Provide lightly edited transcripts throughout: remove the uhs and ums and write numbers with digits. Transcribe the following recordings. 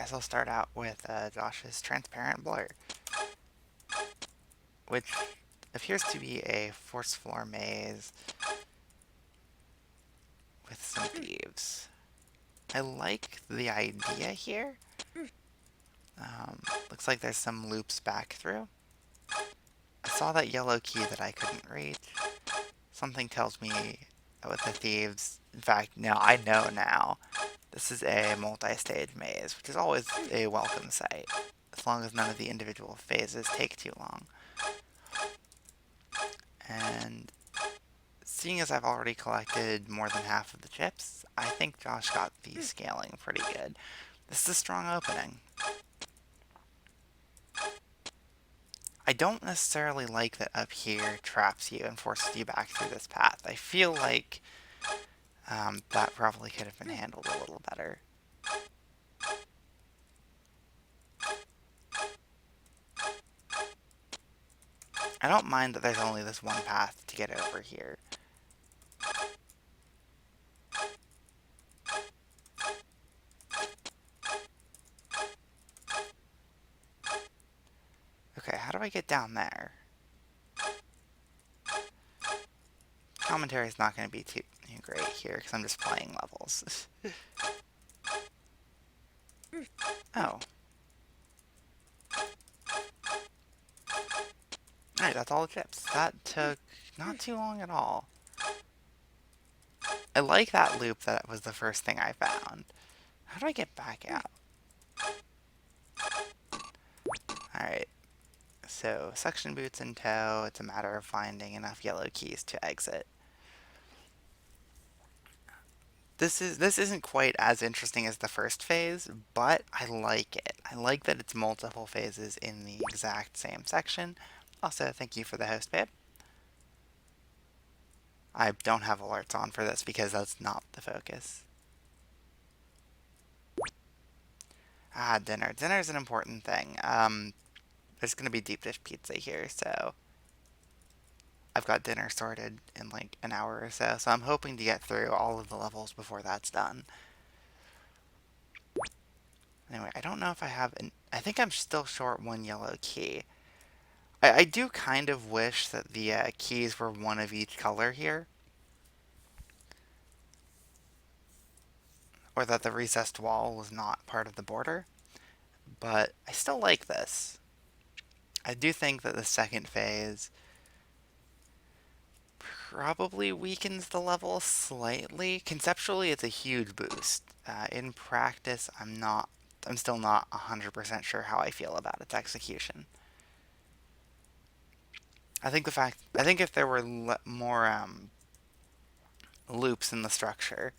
guess I'll start out with Josh's transparent blur, which appears to be a force floor maze with some thieves. I like the idea here. Looks like there's some loops back through. I saw that yellow key that I couldn't reach. Something tells me that with the thieves, in fact, no, I know now, this is a multi-stage maze, which is always a welcome sight, as long as none of the individual phases take too long. And seeing as I've already collected more than half of the chips, I think Josh got the scaling pretty good. This is a strong opening. I don't necessarily like that up here traps you and forces you back through this path. I feel like that probably could have been handled a little better. I don't mind that there's only this one path to get over here. Okay, how do I get down there? Commentary is not going to be too great here because I'm just playing levels. Oh. Alright, that's all the chips. That took not too long at all. I like that loop that was the first thing I found. How do I get back out? Alright. So, suction boots in tow. It's a matter of finding enough yellow keys to exit. This isn't quite as interesting as the first phase, but I like it. I like that it's multiple phases in the exact same section. Also, thank you for the host, babe. I don't have alerts on for this because that's not the focus. Ah, dinner. Dinner's an important thing. There's going to be deep dish pizza here, so I've got dinner sorted in like an hour or so, so I'm hoping to get through all of the levels before that's done. Anyway, I don't know if I have I think I'm still short one yellow key. I do kind of wish that the keys were one of each color here. Or that the recessed wall was not part of the border. But I still like this. I do think that the second phase probably weakens the level slightly. Conceptually, it's a huge boost. In practice, I'm still not 100% sure how I feel about its execution. I think if there were more loops in the structure,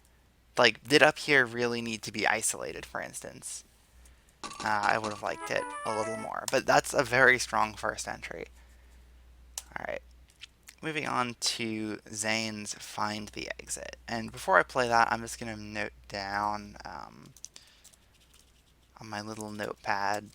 like, did up here really need to be isolated, for instance? I would have liked it a little more, but that's a very strong first entry. Alright, moving on to Zane's Find the Exit. And before I play that, I'm just going to note down on my little notepad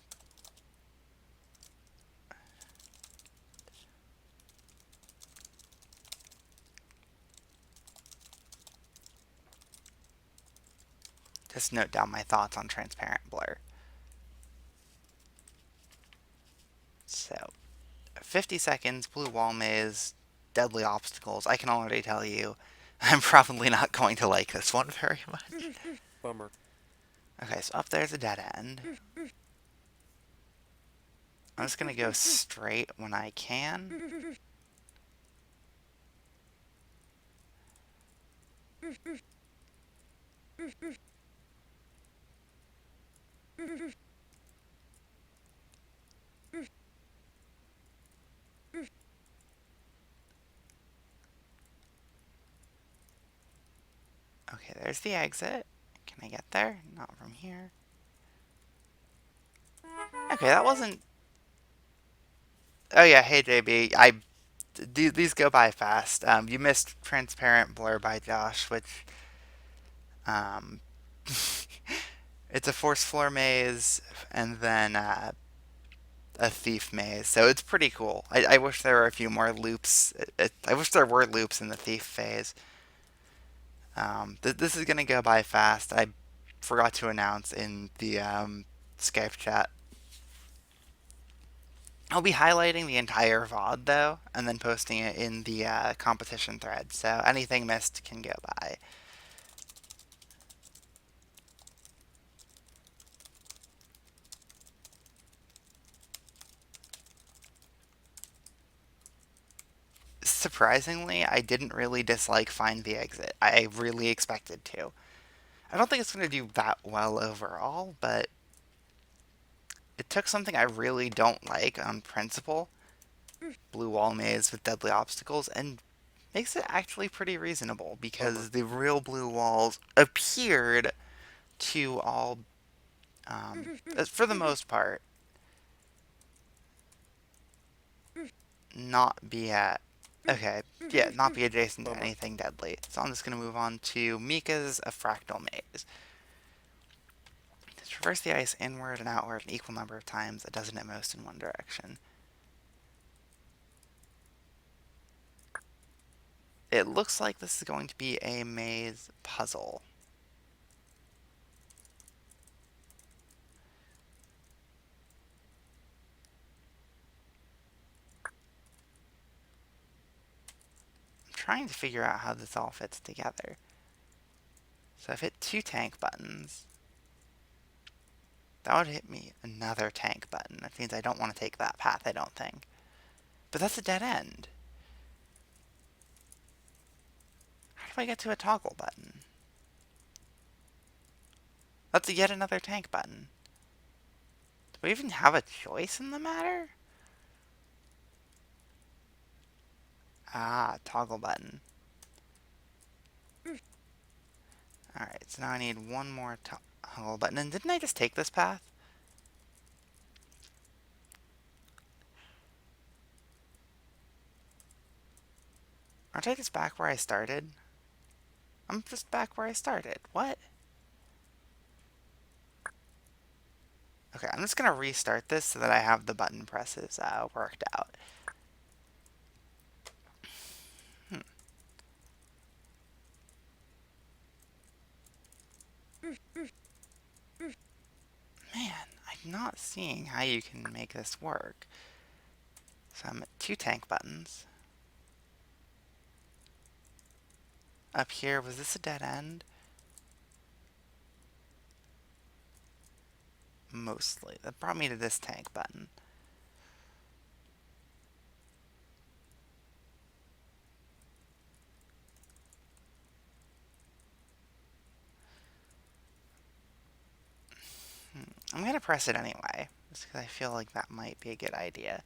just note down my thoughts on transparent blur. So, 50 seconds, blue wall maze, deadly obstacles. I can already tell you, I'm probably not going to like this one very much. Bummer. Okay, so up there's a dead end. I'm just going to go straight when I can. Okay, there's the exit. Can I get there? Not from here. Okay, that wasn't... Oh yeah, hey JB. These go by fast. You missed Transparent Blur by Josh, which... Um, it's a force floor maze, and then a thief maze, so it's pretty cool. I wish there were a few more loops. I wish there were loops in the thief phase. This is gonna go by fast. I forgot to announce in the Skype chat. I'll be highlighting the entire VOD though, and then posting it in the competition thread, so anything missed can go by. Surprisingly, I didn't really dislike Find the Exit. I really expected to. I don't think it's going to do that well overall, but it took something I really don't like on principle, blue wall maze with deadly obstacles, and makes it actually pretty reasonable because the real blue walls appeared to all, for the most part, not be at. Okay, yeah, not be adjacent to anything deadly. So I'm just going to move on to Mika's A Fractal Maze. Traverse the ice inward and outward an equal number of times, a dozen at most in one direction. It looks like this is going to be a maze puzzle. I'm trying to figure out how this all fits together. So I've hit 2 tank buttons. That would hit me another tank button. That means I don't want to take that path, I don't think. But that's a dead end. How do I get to a toggle button? That's yet another tank button. Do we even have a choice in the matter? Ah, toggle button. Alright, so now I need one more toggle button. And didn't I just take this path? Aren't I just back where I started? I'm just back where I started. What? Okay, I'm just gonna restart this so that I have the button presses worked out. Man, I'm not seeing how you can make this work. So I'm at 2 tank buttons. Up here, was this a dead end? Mostly. That brought me to this tank button. I'm gonna press it anyway, just because I feel like that might be a good idea.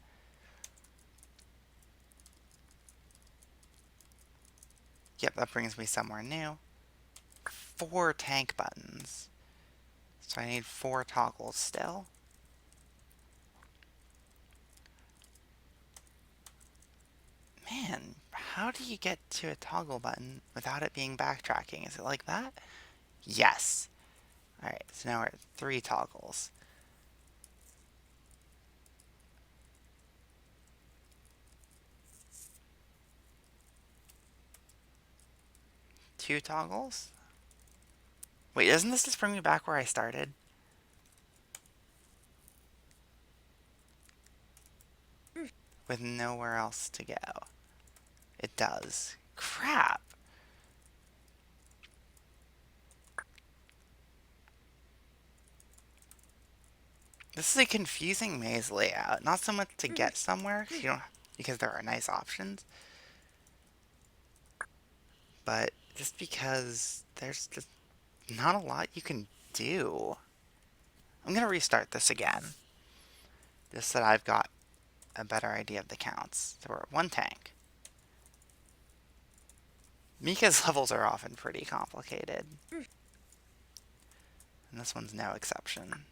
Yep, that brings me somewhere new. 4 tank buttons. So I need 4 toggles still. Man, how do you get to a toggle button without it being backtracking? Is it like that? Yes. Alright, so now we're at 3 toggles. Two toggles? Wait, doesn't this just bring me back where I started? With nowhere else to go. It does. Crap! This is a confusing maze layout. Not so much to get somewhere, because there are nice options, but just because there's just not a lot you can do. I'm gonna restart this again, just so that I've got a better idea of the counts. So we're at 1 tank. Mika's levels are often pretty complicated, and this one's no exception.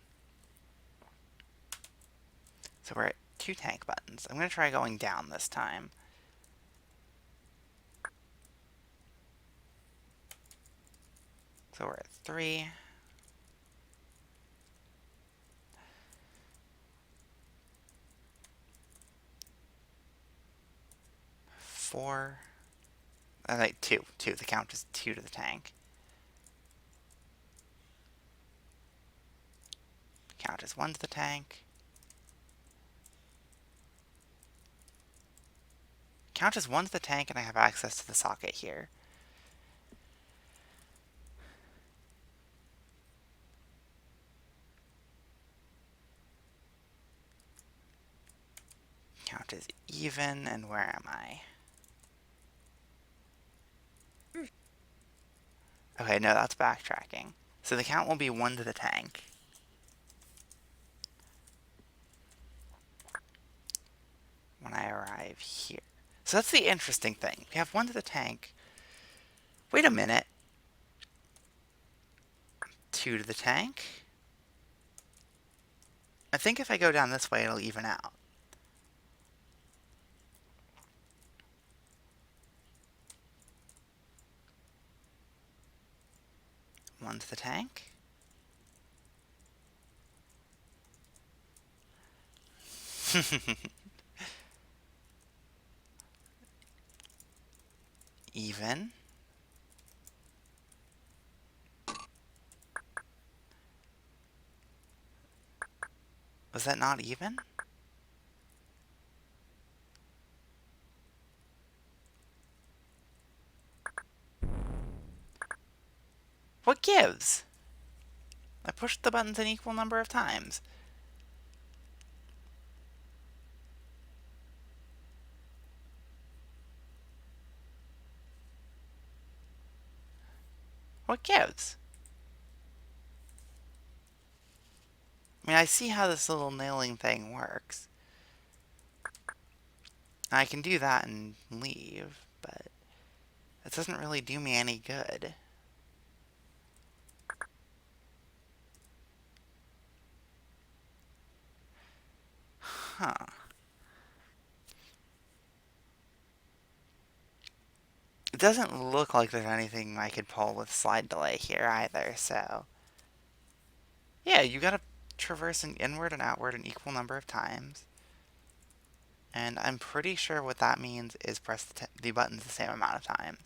So we're at 2 tank buttons. I'm gonna try going down this time. So we're at 3. 4. Like 2. 2. The count is 2 to the tank. Count as 1 to the tank. Count as 1 to the tank, and I have access to the socket here. Count as even, and where am I? Okay, no, that's backtracking. So the count will be 1 to the tank. When I arrive here. So that's the interesting thing. We have 1 to the tank. Wait a minute. 2 to the tank. I think if I go down this way, it'll even out. 1 to the tank. Even. Was that not even? What gives? I pushed the buttons an equal number of times. What gives? I mean, I see how this little nailing thing works. I can do that and leave, but it doesn't really do me any good. Huh. It doesn't look like there's anything I could pull with slide delay here either, so... Yeah, you gotta traverse an inward and outward an equal number of times. And I'm pretty sure what that means is press the buttons the same amount of times.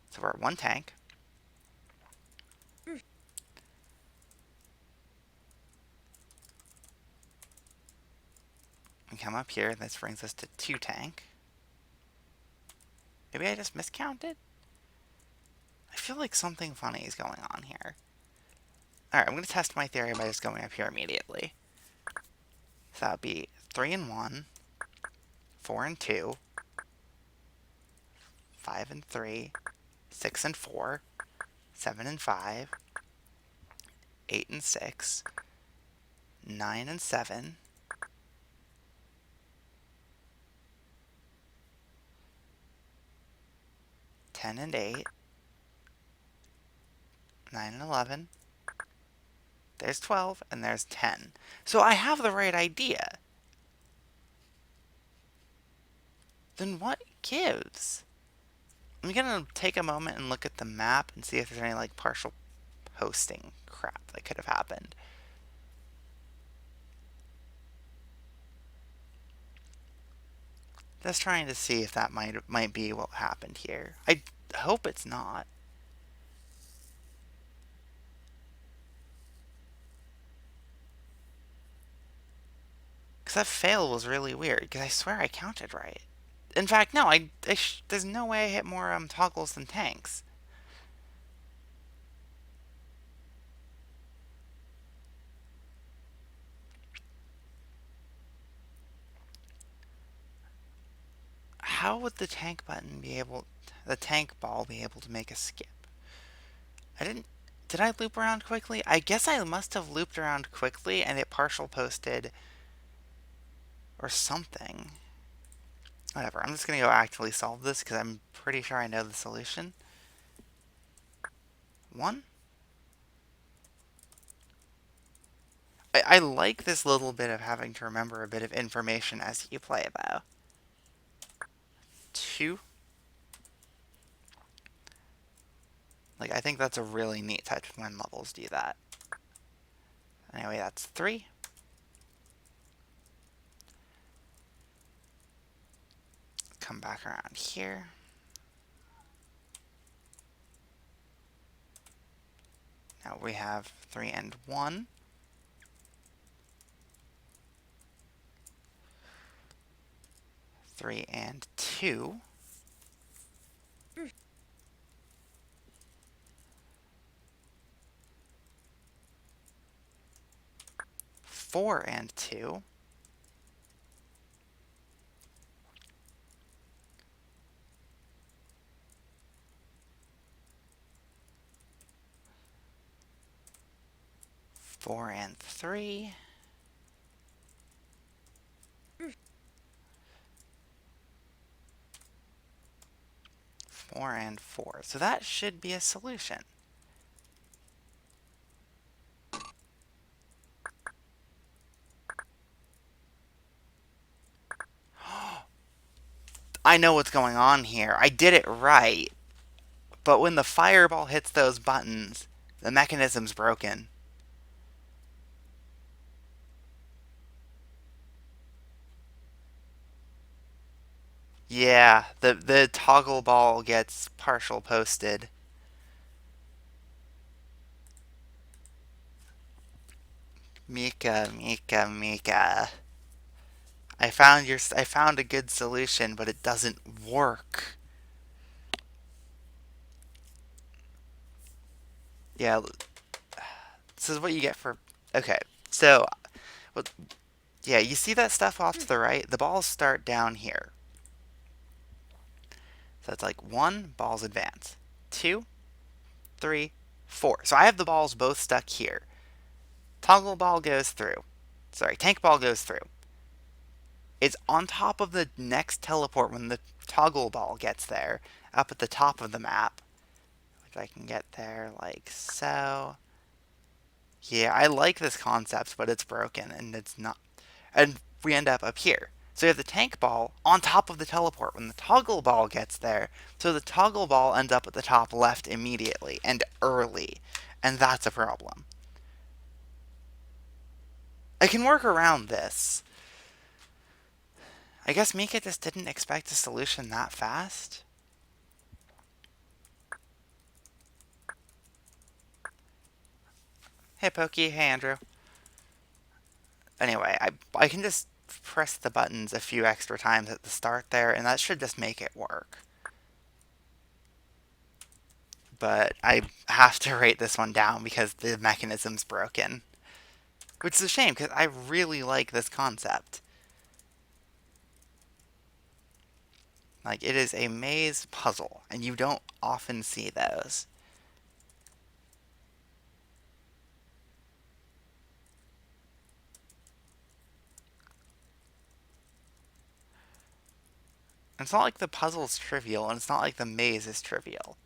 So we're at 1 tank. We come up here, this brings us to 2 tank. Maybe I just miscounted? I feel like something funny is going on here. Alright, I'm going to test my theory by just going up here immediately. So that would be 3 and 1, 4 and 2, 5 and 3, 6 and 4, 7 and 5, 8 and 6, 9 and 7, 10 and 8, 9 and 11, there's 12, and there's 10. So I have the right idea. Then what gives? I'm gonna take a moment and look at the map and see if there's any like partial posting crap that could have happened. Just trying to see if that might be what happened here. I hope it's not. Because that fail was really weird, because I swear I counted right. In fact, no, there's no way I hit more toggles than tanks. How would the tank ball be able to make a skip? Did I loop around quickly? I guess I must have looped around quickly and it partial posted or something. Whatever, I'm just gonna go actually solve this because I'm pretty sure I know the solution. 1. I like this little bit of having to remember a bit of information as you play, though. 2. Like, I think that's a really neat touch when levels do that. Anyway, that's 3. Come back around here. Now we have 3 and 1. 3 and 2. 4 and 2. 4 and 3. 4 and 4. So that should be a solution. I know what's going on here. I did it right. But when the fireball hits those buttons, the mechanism's broken. Yeah, the toggle ball gets partial posted. Mika, Mika, Mika. I found a good solution, but it doesn't work. Yeah, this is what you get for. Okay, so well, yeah, you see that stuff off to the right? The balls start down here. So it's like 1, balls advance. 2, 3, 4. So I have the balls both stuck here. Toggle ball goes through. Sorry, tank ball goes through. It's on top of the next teleport when the toggle ball gets there, up at the top of the map. Which I can get there like so. Yeah, I like this concept, but it's broken and it's not. And we end up here. So you have the tank ball on top of the teleport when the toggle ball gets there. So the toggle ball ends up at the top left immediately and early. And that's a problem. I can work around this. I guess Mika just didn't expect a solution that fast. Hey, Pokey. Hey, Andrew. Anyway, I can just press the buttons a few extra times at the start there, and that should just make it work. But I have to rate this one down because the mechanism's broken. Which is a shame, because I really like this concept. Like, it is a maze puzzle, and you don't often see those. It's not like the puzzle's trivial, and it's not like the maze is trivial.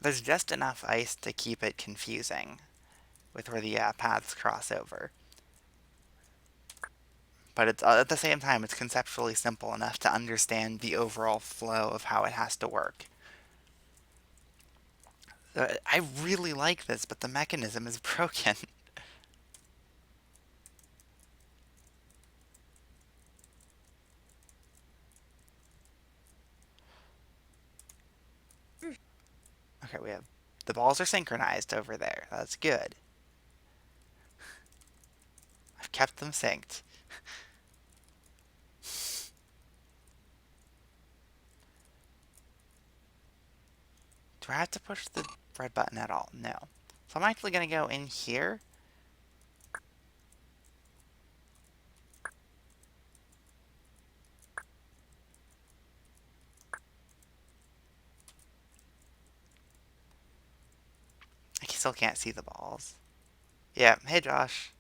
There's just enough ice to keep it confusing with where the paths cross over. But it's at the same time, it's conceptually simple enough to understand the overall flow of how it has to work. I really like this, but the mechanism is broken. Okay, we have the balls are synchronized over there. That's good. I've kept them synced. Do I have to push the red button at all? No. So I'm actually going to go in here. I still can't see the balls. Yeah, hey Josh.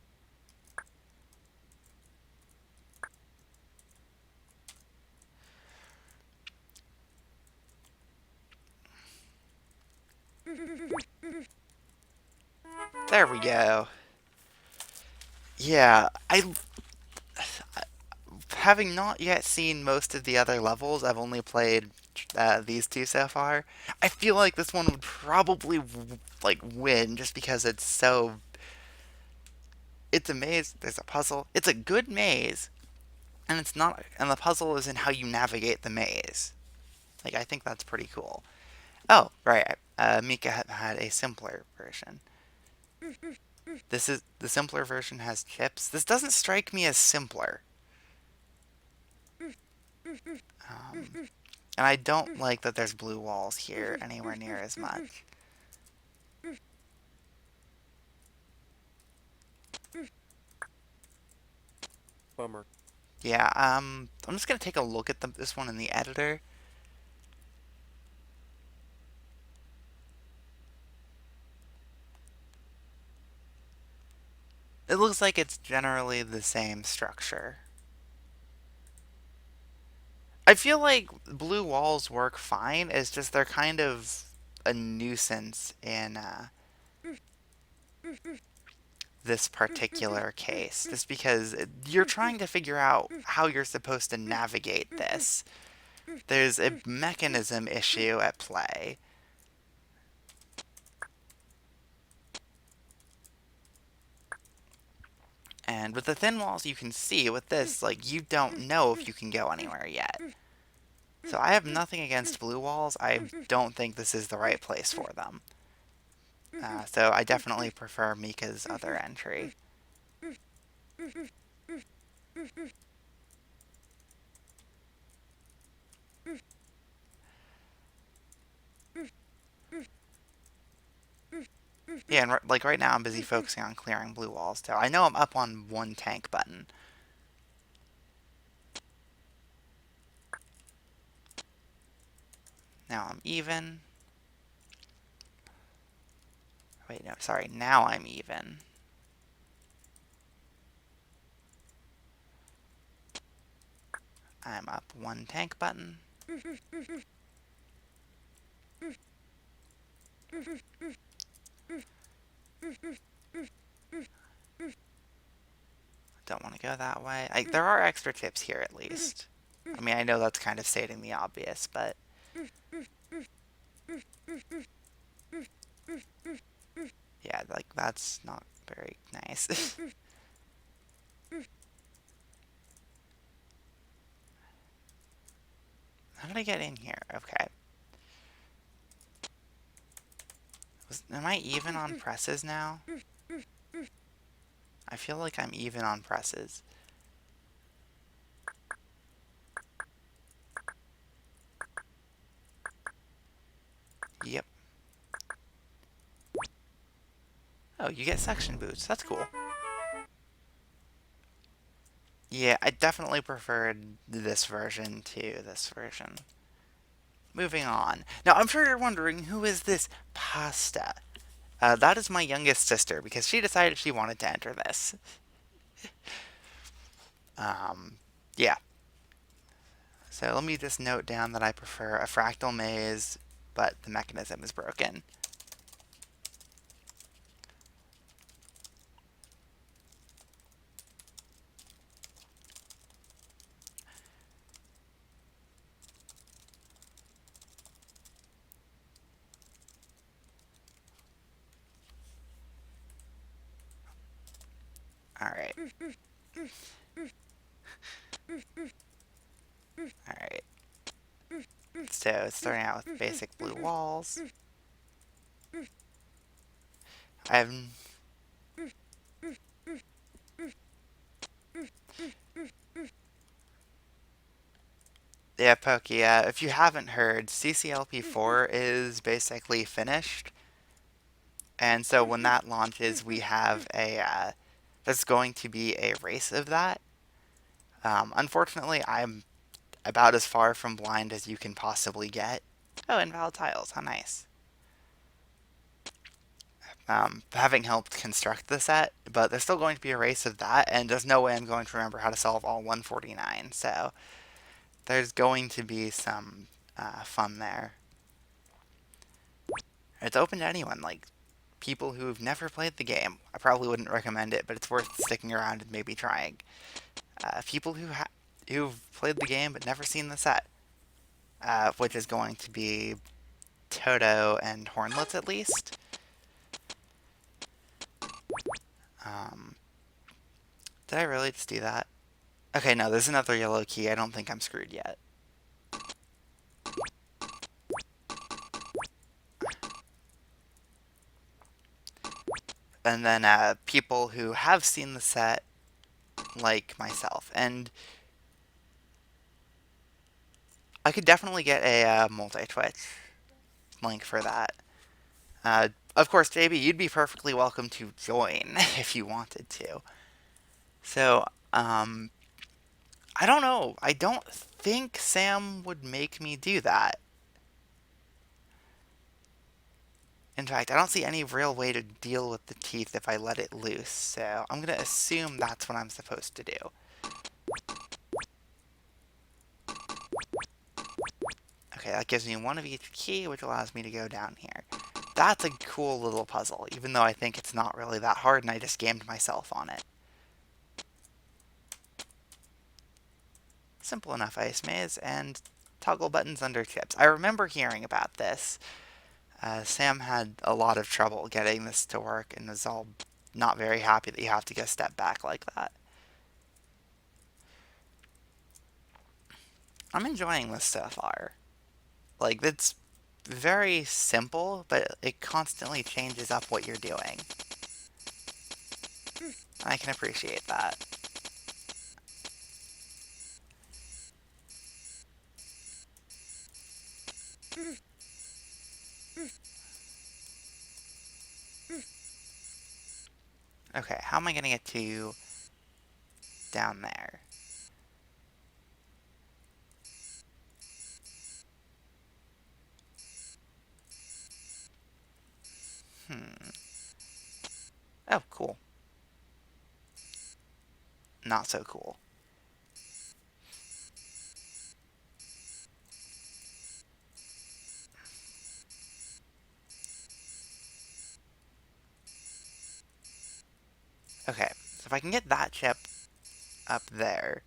There we go. Yeah, having not yet seen most of the other levels, I've only played these two so far. I feel like this one would probably like win just because it's so. It's a maze. There's a puzzle. It's a good maze, and it's not. And the puzzle is in how you navigate the maze. Like I think that's pretty cool. Oh, right. Mika had a simpler version. This is the simpler version has chips. This doesn't strike me as simpler. Um, and I don't like that there's blue walls here anywhere near as much. Bummer. Yeah, I'm just gonna take a look at this one in the editor. It looks like it's generally the same structure. I feel like blue walls work fine. It's just they're kind of a nuisance in this particular case, just because you're trying to figure out how you're supposed to navigate this. There's a mechanism issue at play. And with the thin walls you can see, with this, like, you don't know if you can go anywhere yet. So I have nothing against blue walls. I don't think this is the right place for them. So I definitely prefer Mika's other entry. Yeah, and like right now I'm busy focusing on clearing blue walls too. I know I'm up on one tank button. Now I'm even. Wait, no, sorry. Now I'm even. I'm up one tank button. Don't want to go that way. There are extra tips here at least. I mean, I know that's kind of stating the obvious, but yeah, like that's not very nice. How did I get in here? Okay. Am I even on presses now? I feel like I'm even on presses. Yep. Oh, you get section boots. That's cool. Yeah, I definitely preferred this version to this version. Moving on. Now, I'm sure you're wondering, who is this Pasta? That is my youngest sister because she decided she wanted to enter this. Um, yeah. So let me just note down that I prefer a fractal maze, but the mechanism is broken. Alright. Alright. So it's starting out with basic blue walls. I've Yeah, Pokey, if you haven't heard, CCLP4 is basically finished. And so when that launches, we have there's going to be a race of that. Unfortunately, I'm about as far from blind as you can possibly get. Oh, invalid tiles, how nice. Having helped construct the set, but there's still going to be a race of that, and there's no way I'm going to remember how to solve all 149, so there's going to be some fun there. It's open to anyone, like people who've never played the game. I probably wouldn't recommend it, but it's worth sticking around and maybe trying. People who've played the game but never seen the set, which is going to be Toto and Hornlets at least. Um, did I really just do that? Okay, no, there's another yellow key. I don't think I'm screwed yet. And then people who have seen the set, like myself. And I could definitely get a multi-twitch link for that. Of course, JB, you'd be perfectly welcome to join if you wanted to. So, I don't know. I don't think Sam would make me do that. In fact, I don't see any real way to deal with the teeth if I let it loose, so I'm going to assume that's what I'm supposed to do. Okay, that gives me one of each key, which allows me to go down here. That's a cool little puzzle, even though I think it's not really that hard and I just gamed myself on it. Simple enough ice maze, and toggle buttons under chips. I remember hearing about this. Sam had a lot of trouble getting this to work and was all not very happy that you have to go step back like that. I'm enjoying this so far. Like, it's very simple, but it constantly changes up what you're doing. I can appreciate that. Okay, how am I going to get to down there? Hmm. Oh, cool. Not so cool. Okay, so if I can get that chip up there,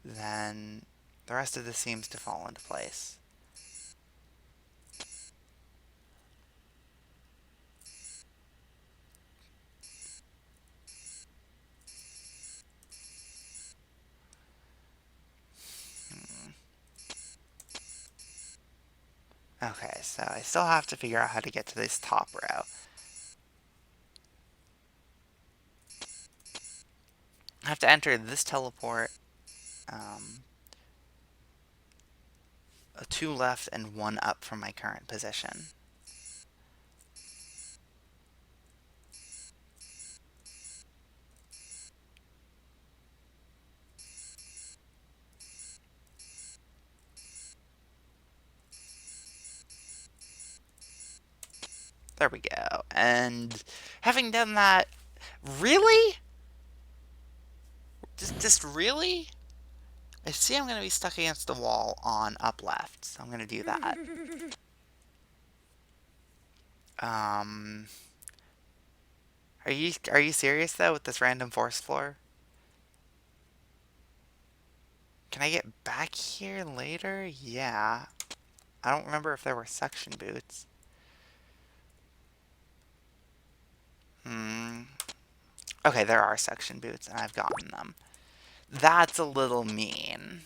then the rest of this seems to fall into place. Hmm. Okay, so I still have to figure out how to get to this top row. I have to enter this teleport, um, a 2 left and 1 up from my current position. There we go. And having done that, really? Just really? I see I'm going to be stuck against the wall on up left, so I'm going to do that. Um, are you serious though with this random force floor? Can I get back here later? Yeah. I don't remember if there were suction boots. Hmm. Okay, there are suction boots, and I've gotten them. That's a little mean.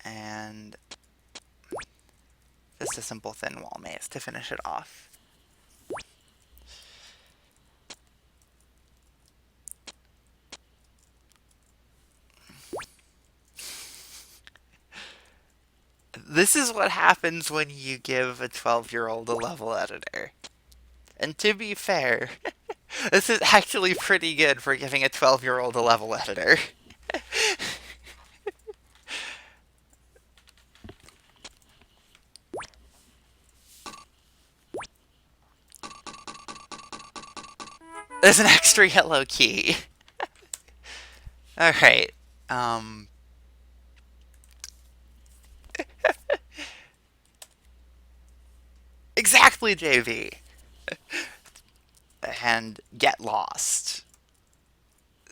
And just a simple thin wall maze to finish it off. This is what happens when you give a 12-year-old a level editor. And to be fair, this is actually pretty good for giving a 12-year-old a level editor. There's an extra yellow key. Alright. Um. Exactly, JV. And get lost.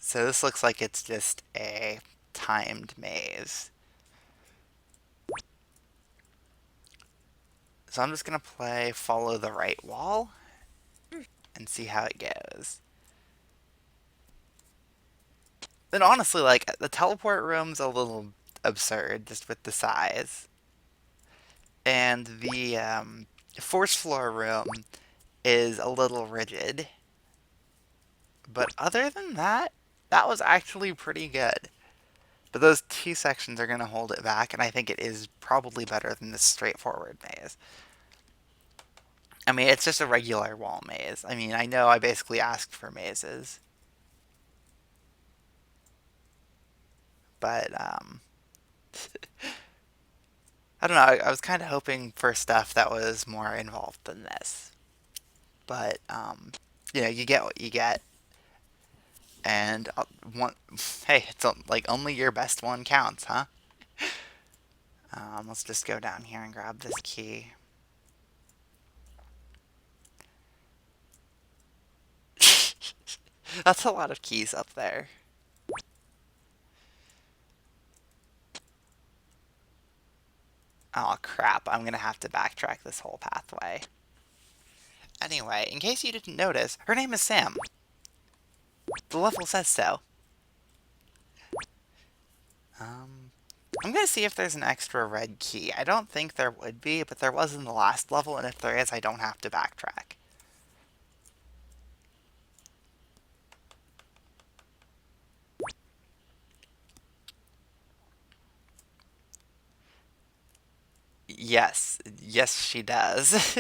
So this looks like it's just a timed maze. So I'm just gonna play follow the right wall and see how it goes. Then honestly, like, the teleport room's a little absurd just with the size. And the force floor room is a little rigid. But other than that, That was actually pretty good. But those T sections are going to hold it back, and I think it is probably better than this straightforward maze. I mean, it's just a regular wall maze. I mean, I know I basically asked for mazes, but I don't know. I was kind of hoping for stuff that was more involved than this. But you get what you get, and one, hey, it's like only your best one counts, huh? Let's just go down here and grab this key. That's a lot of keys up there. Oh crap, I'm gonna have to backtrack this whole pathway. Anyway, in case you didn't notice, her name is Sam. The level says so. Um, I'm gonna see if there's an extra red key. I don't think there would be, but there was in the last level, and if there is, I don't have to backtrack. Yes, yes, she does.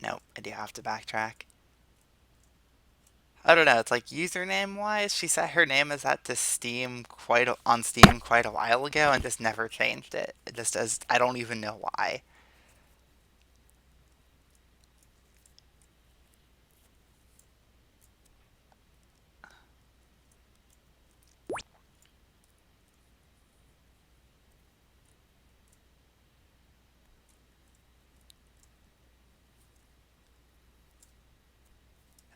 Nope, I do have to backtrack. I don't know. It's like username wise, she set her name as that to Steam on Steam quite a while ago, and just never changed it. It just does. I don't even know why.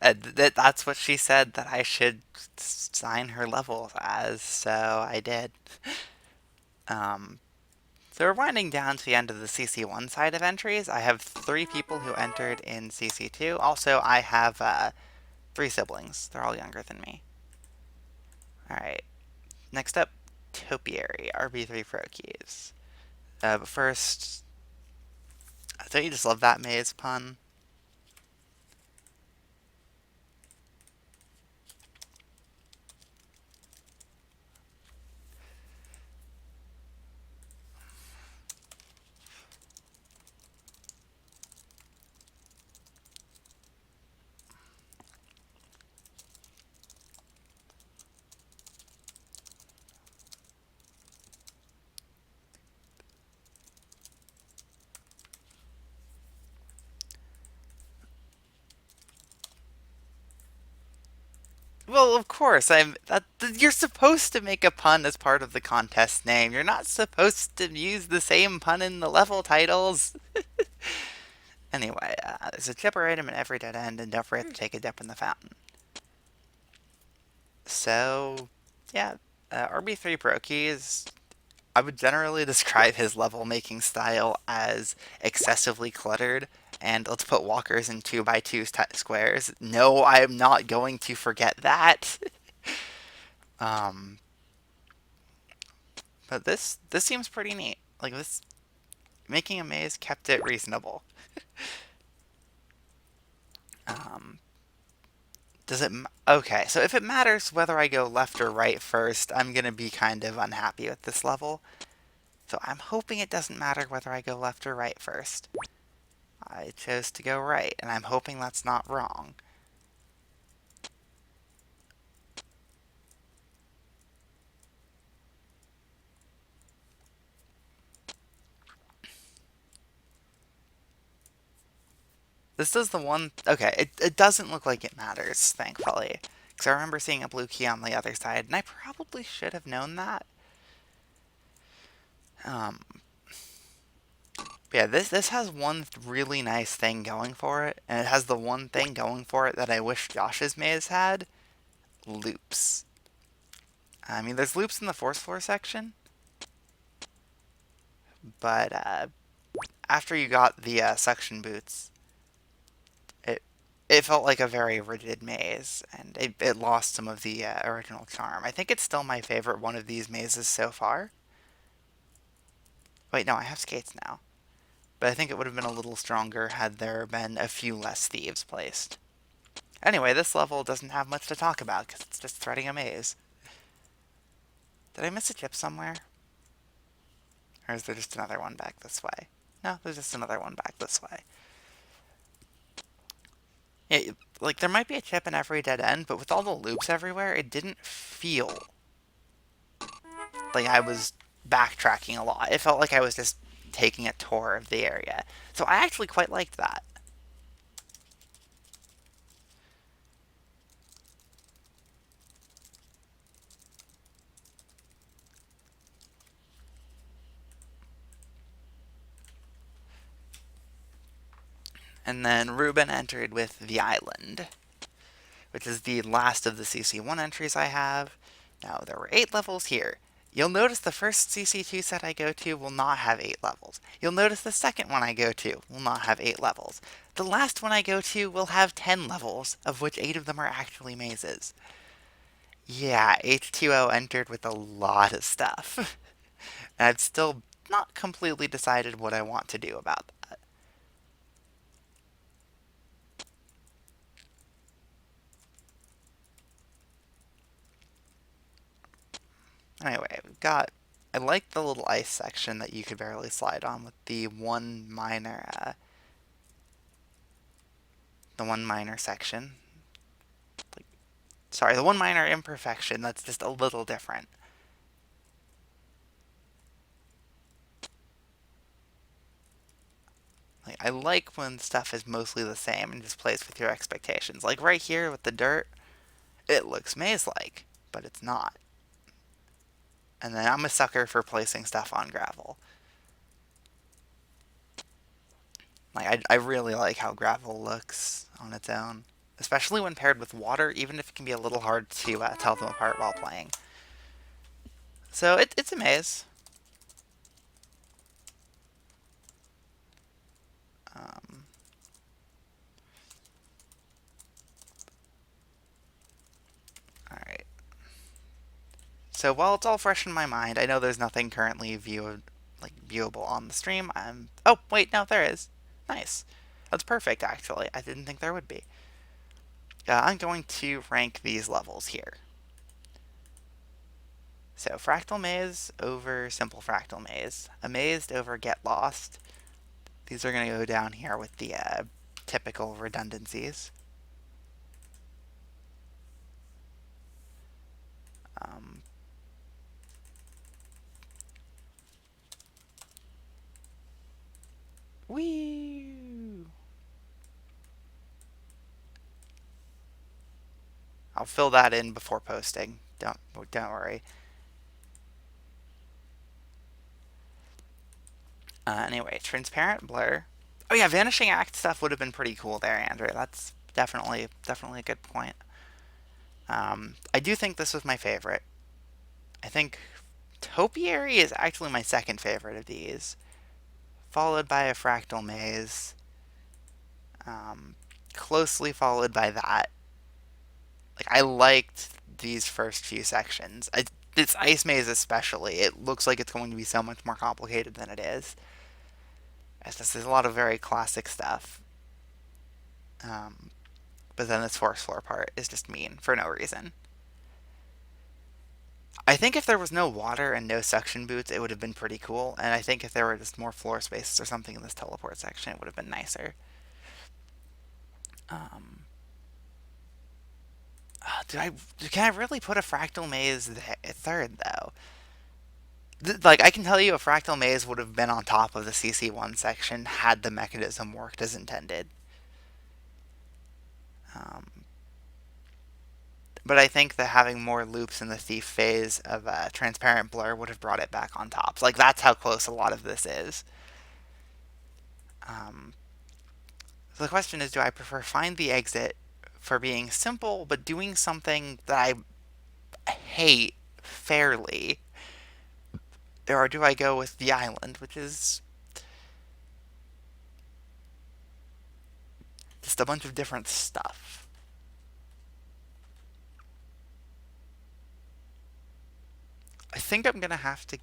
That's what she said that I should sign her level as, so I did. Um, so we're winding down to the end of the CC1 side of entries. I have 3 people who entered in CC2. Also, I have 3 siblings. They're all younger than me. Alright, next up, Topiary, RB3 Pro Keys. But first, don't you just love that maze pun? Well, of course, you're supposed to make a pun as part of the contest name. You're not supposed to use the same pun in the level titles. Anyway, there's a chipper item in every dead end, and don't forget to take a dip in the fountain. So, yeah, RB3 Pro Keys, I would generally describe his level making style as excessively cluttered. And let's put walkers in 2x2 squares. No, I am not going to forget that. Um, but this seems pretty neat. Like this, making a maze kept it reasonable. Um, does it? Okay, so if it matters whether I go left or right first, I'm gonna be kind of unhappy with this level. So I'm hoping it doesn't matter whether I go left or right first. I chose to go right, and I'm hoping that's not wrong. This is the one. Okay, it doesn't look like it matters, thankfully. Because I remember seeing a blue key on the other side, and I probably should have known that. Um, yeah, this has one really nice thing going for it, and it has the one thing going for it that I wish Josh's maze had: loops. I mean, there's loops in the fourth floor section, but after you got the suction boots, it it felt like a very rigid maze, and it lost some of the original charm. I think it's still my favorite one of these mazes so far. Wait, no, I have skates now. But I think it would have been a little stronger had there been a few less thieves placed. Anyway, this level doesn't have much to talk about because it's just threading a maze. Did I miss a chip somewhere? Or is there just another one back this way? No, there's just another one back this way. Yeah, like there might be a chip in every dead end, but with all the loops everywhere, it didn't feel like I was backtracking a lot. It felt like I was just taking a tour of the area. So I actually quite liked that. And then Ruben entered with The Island, which is the last of the CC1 entries I have. Now, there were 8 levels here. You'll notice the first CC2 set I go to will not have 8 levels. You'll notice the second one I go to will not have 8 levels. The last one I go to will have 10 levels, of which 8 of them are actually mazes. Yeah, H2O entered with a lot of stuff. And I've still not completely decided what I want to do about that. Anyway, we've got. I like the little ice section that you could barely slide on with the one minor section. Like, sorry, the one minor imperfection that's just a little different. Like, I like when stuff is mostly the same and just plays with your expectations. Like right here with the dirt, it looks maze-like, but it's not. And then I'm a sucker for placing stuff on gravel. Like I really like how gravel looks on its own, especially when paired with water. Even if it can be a little hard to tell them apart while playing. So it's a maze. Um, all right. So while it's all fresh in my mind, I know there's nothing currently viewable on the stream. Oh wait, no, there is. Nice. That's perfect, actually. I didn't think there would be. I'm going to rank these levels here. So Fractal Maze over Simple Fractal Maze. Amazed over Get Lost. These are going to go down here with the typical redundancies. Um, wee. I'll fill that in before posting. Don't worry. Anyway, transparent blur. Oh yeah, vanishing act stuff would have been pretty cool there, Andrew. That's definitely a good point. I do think this was my favorite. I think topiary is actually my second favorite of these, followed by a fractal maze, um, closely followed by that. Like I liked these first few sections. This ice maze especially. It looks like it's going to be so much more complicated than it is. There's a lot of very classic stuff. Um, but then this force floor part is just mean for no reason. I think if there was no water and no suction boots, it would have been pretty cool. And I think if there were just more floor spaces or something in this teleport section, it would have been nicer. Um, do I can I really put a fractal maze third though? Like I can tell you, a fractal maze would have been on top of the CC1 section had the mechanism worked as intended. Um, but I think that having more loops in the thief phase of transparent blur would have brought it back on top. Like that's how close a lot of this is. Um, so the question is, do I prefer find the exit for being simple but doing something that I hate fairly, or do I go with the island, which is just a bunch of different stuff? I think I'm gonna have to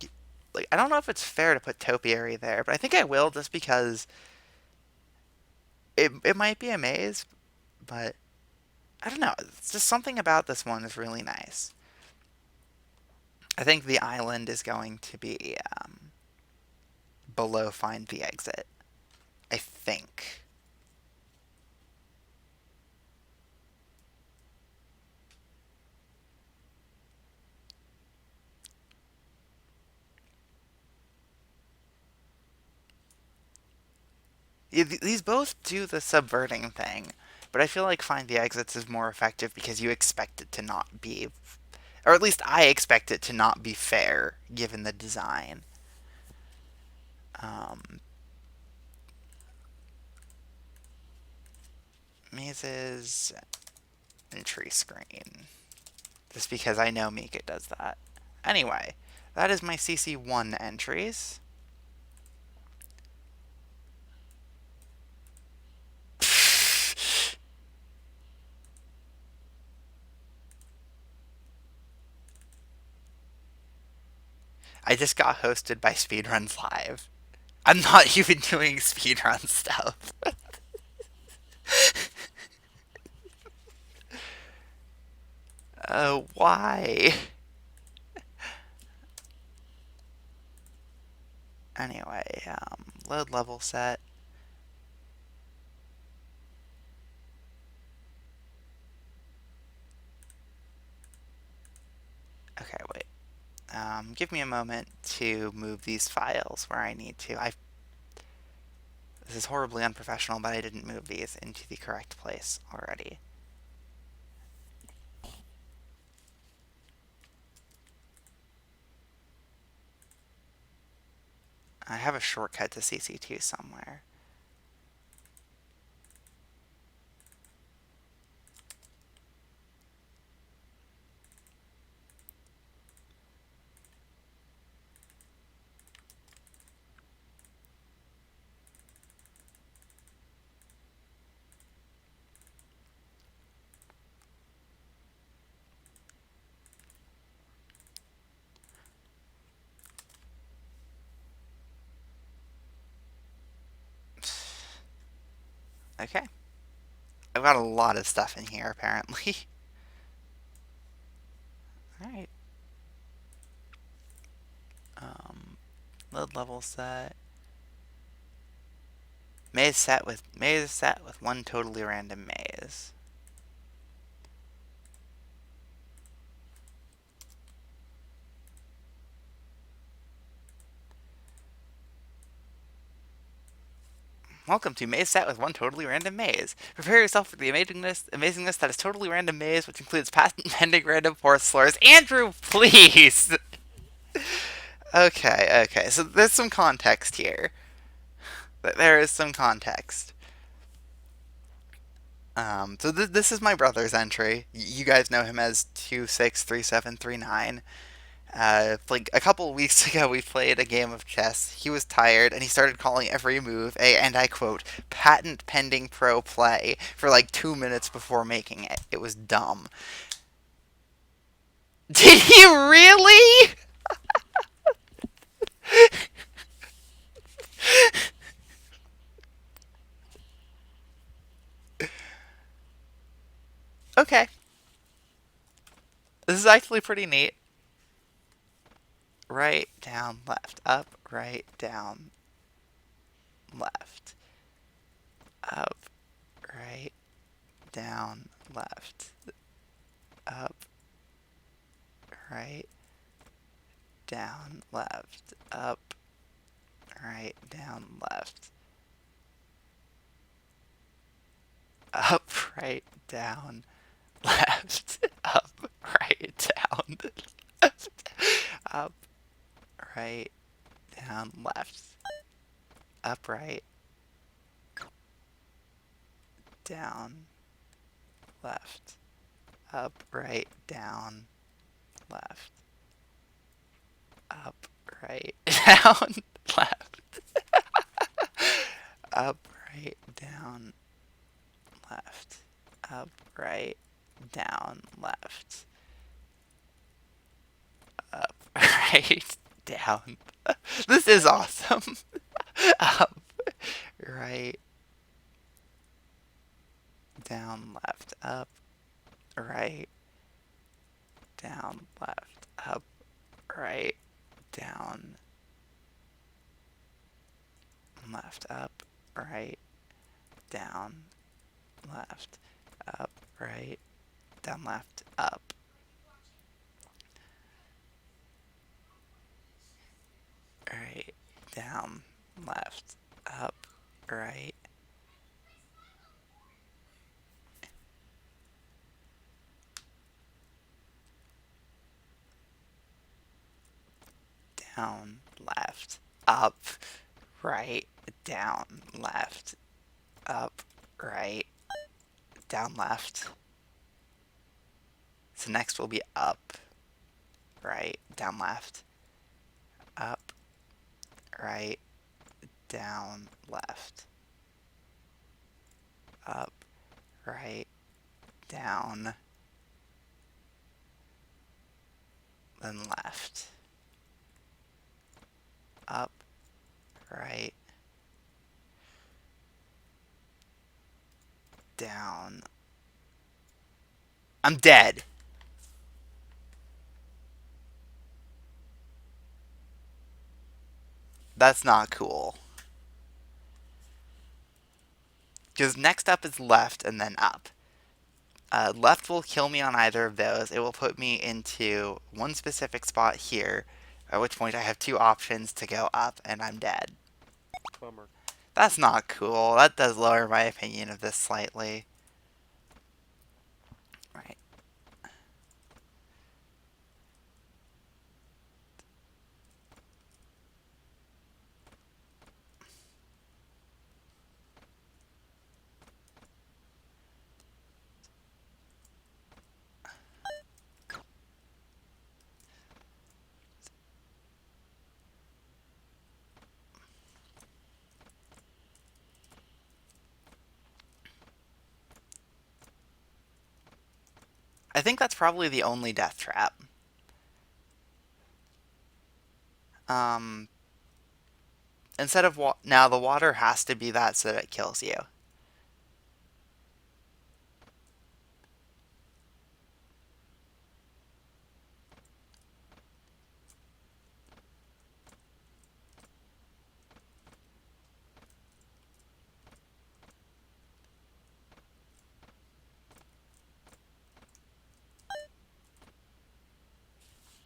like I don't know if it's fair to put topiary there, but I think I will just because it might be a maze, but I don't know. It's just something about this one is really nice. I think the island is going to be below find the exit. I think. Yeah, these both do the subverting thing, but I feel like find the exits is more effective because you expect it to not be, or at least I expect it to not be fair given the design. Um, Mazes entry screen. Just because I know Mika does that. Anyway, that is my CC1 entries. I just got hosted by Speedruns Live. I'm not even doing speedrun stuff. Why? Anyway, load level set. Okay, wait. Give me a moment to move these files where I need to. This is horribly unprofessional, but I didn't move these into the correct place already. I have a shortcut to CC2 somewhere. Okay. I've got a lot of stuff in here, apparently. Alright. Um, load level set. Maze set with one totally random maze. Welcome to Maze Set with one totally random maze. Prepare yourself for the amazingness that is totally random maze, which includes patent pending random force floors. Andrew, please! Okay. So there's some context here. There is some context. So this is my brother's entry. You guys know him as 263739. Like a couple weeks ago, we played a game of chess. He was tired, and he started calling every move a, and I quote, patent pending pro play for like 2 minutes before making it. It was dumb. Did he really? Okay. This is actually pretty neat. Right, down, left. Up, right, down, left. Up, right, down, left. Up, right, down, left. Up, right, down, left. Up, right, down, left. Up, right, down, left. Up, right, down, left. Up, right, down, left. Up, right, down, left. Up, right, down, left. Up, right, down, left. Up, right, down, left. Up, right, down. This is awesome. Up, right, down, left. Up, left, up, right, down, left, up, right, down, left, up, right, down, left, up, right, down, left, up, right, down, left, up, right, down, left. So next will be up, right, down, left, up, right, down, left, up, right, down, then left, up, right, down. I'm dead. That's not cool. Because next up is left and then up. Left will kill me on either of those. It will put me into one specific spot here, at which point I have two options to go up and I'm dead. Bummer. That's not cool. That does lower my opinion of this slightly. Right. I think that's probably the only death trap. Um, instead of now the water has to be that so that it kills you.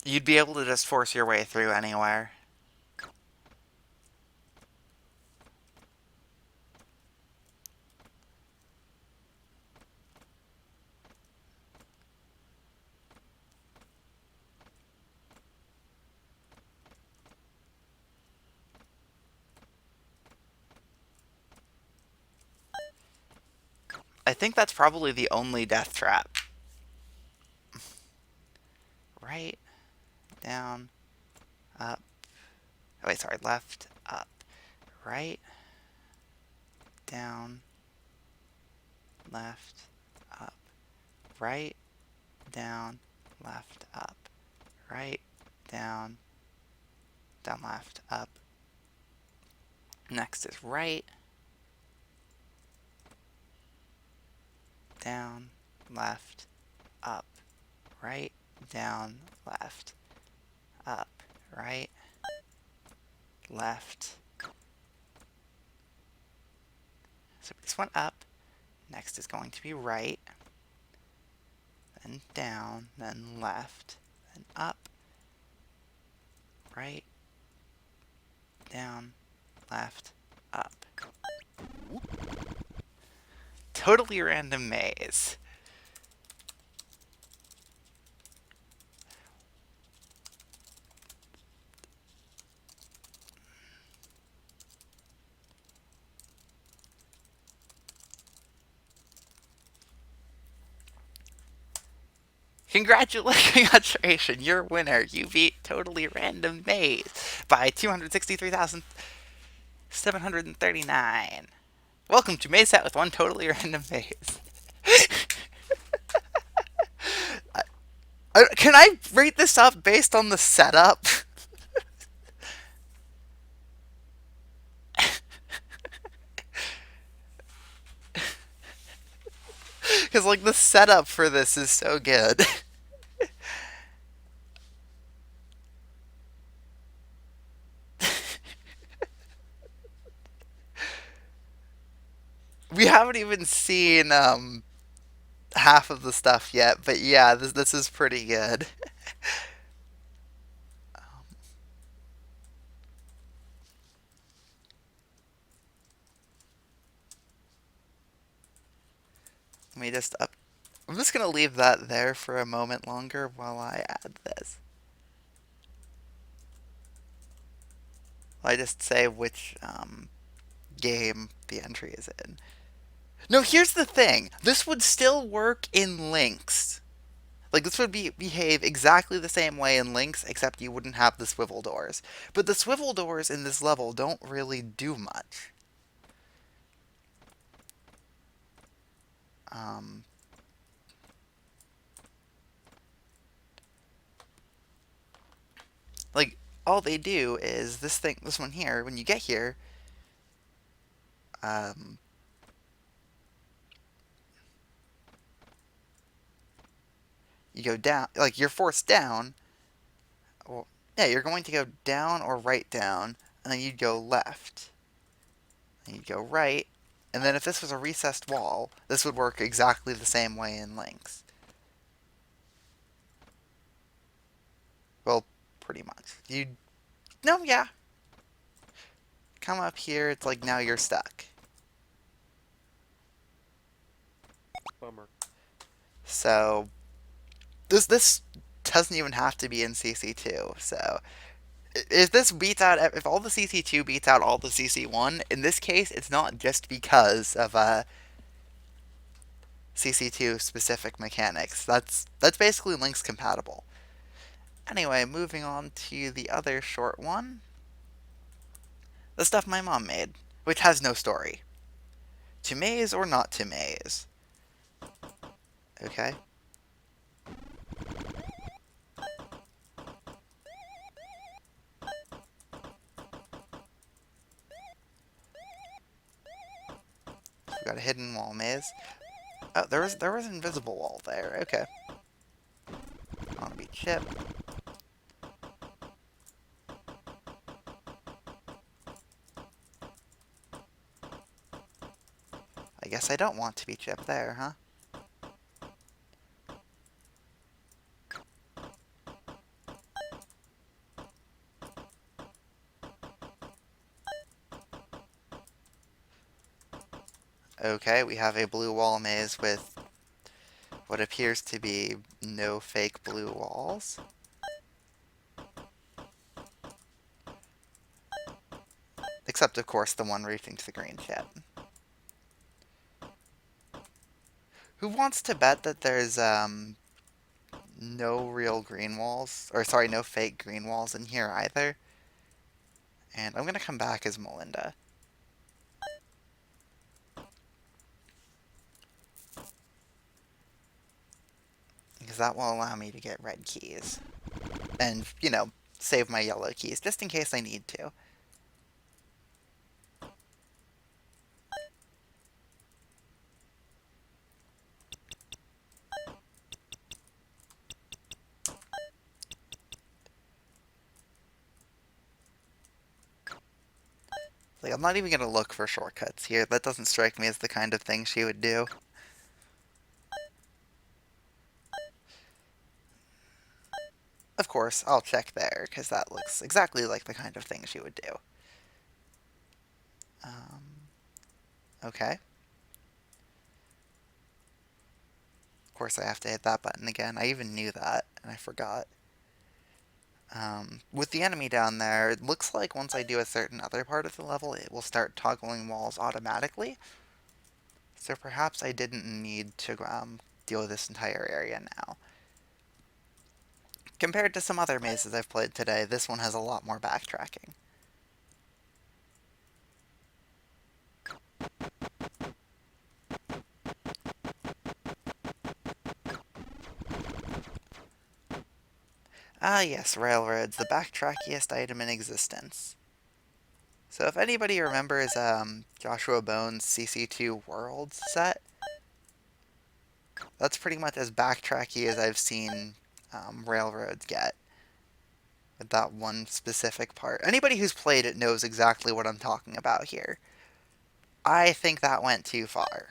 You'd be able to just force your way through anywhere. I think that's probably the only death trap. Right, down, up. Oh, wait, sorry. Left, up, right, down, left, up, right, down, left, up, right, down, down, left, up. Next is right, down, left, up, right, down, left, up, right, left. So this one up. Next is going to be right, then down, then left, then up, right, down, left, up. Totally random maze. Congratulations, you're a winner. You beat Totally Random Maze by 263,739. Welcome to Maze Set with one Totally Random Maze. Can I rate this up based on the setup? Because, like, the setup for this is so good. we haven't even seen half of the stuff yet, but yeah, this is pretty good. Let me just up. I'm just gonna leave that there for a moment longer while I add this. I just say which game the entry is in. No, here's the thing. This would still work in links. Like this would behave exactly the same way in links, except you wouldn't have the swivel doors. But the swivel doors in this level don't really do much. Um, like all they do is this one here. When you get here, um, you go down. Like you're forced down. Well, yeah, you're going to go down or right down, and then you'd go left, and you'd go right, and then if this was a recessed wall, this would work exactly the same way in links. Well, pretty much. You no, yeah. Come up here. It's like now you're stuck. Bummer. So this doesn't even have to be in CC2. So if this beats out, if all the CC2 beats out all the CC1, in this case, it's not just because of CC2 specific mechanics. That's basically Link's compatible. Anyway, moving on to the other short one, the stuff my mom made, which has no story. To maze or not to maze? Okay. We got a hidden wall maze. Oh, there was an invisible wall there. Okay. I want to be Chip. I guess I don't want to be Chip there, huh? Okay, we have a blue wall maze with what appears to be no fake blue walls. Except, of course, the one reaching to the green chip. Who wants to bet that there's no real green walls? Or, sorry, no fake green walls in here either? And I'm gonna come back as Melinda. Because that will allow me to get red keys. And, save my yellow keys, just in case I need to. Like, I'm not even gonna look for shortcuts here. That doesn't strike me as the kind of thing she would do. Of course, I'll check there, because that looks exactly like the kind of thing she would do. Okay. Of course, I have to hit that button again. I even knew that, and I forgot. With the enemy down there, it looks like once I do a certain other part of the level, it will start toggling walls automatically. So perhaps I didn't need to deal with this entire area now. Compared to some other mazes I've played today, this one has a lot more backtracking. Ah yes, railroads, the backtrackiest item in existence. So if anybody remembers Joshua Bone's CC2 Worlds set, that's pretty much as backtracky as I've seen railroads get. With that one specific part. Anybody who's played it knows exactly what I'm talking about here. I think that went too far.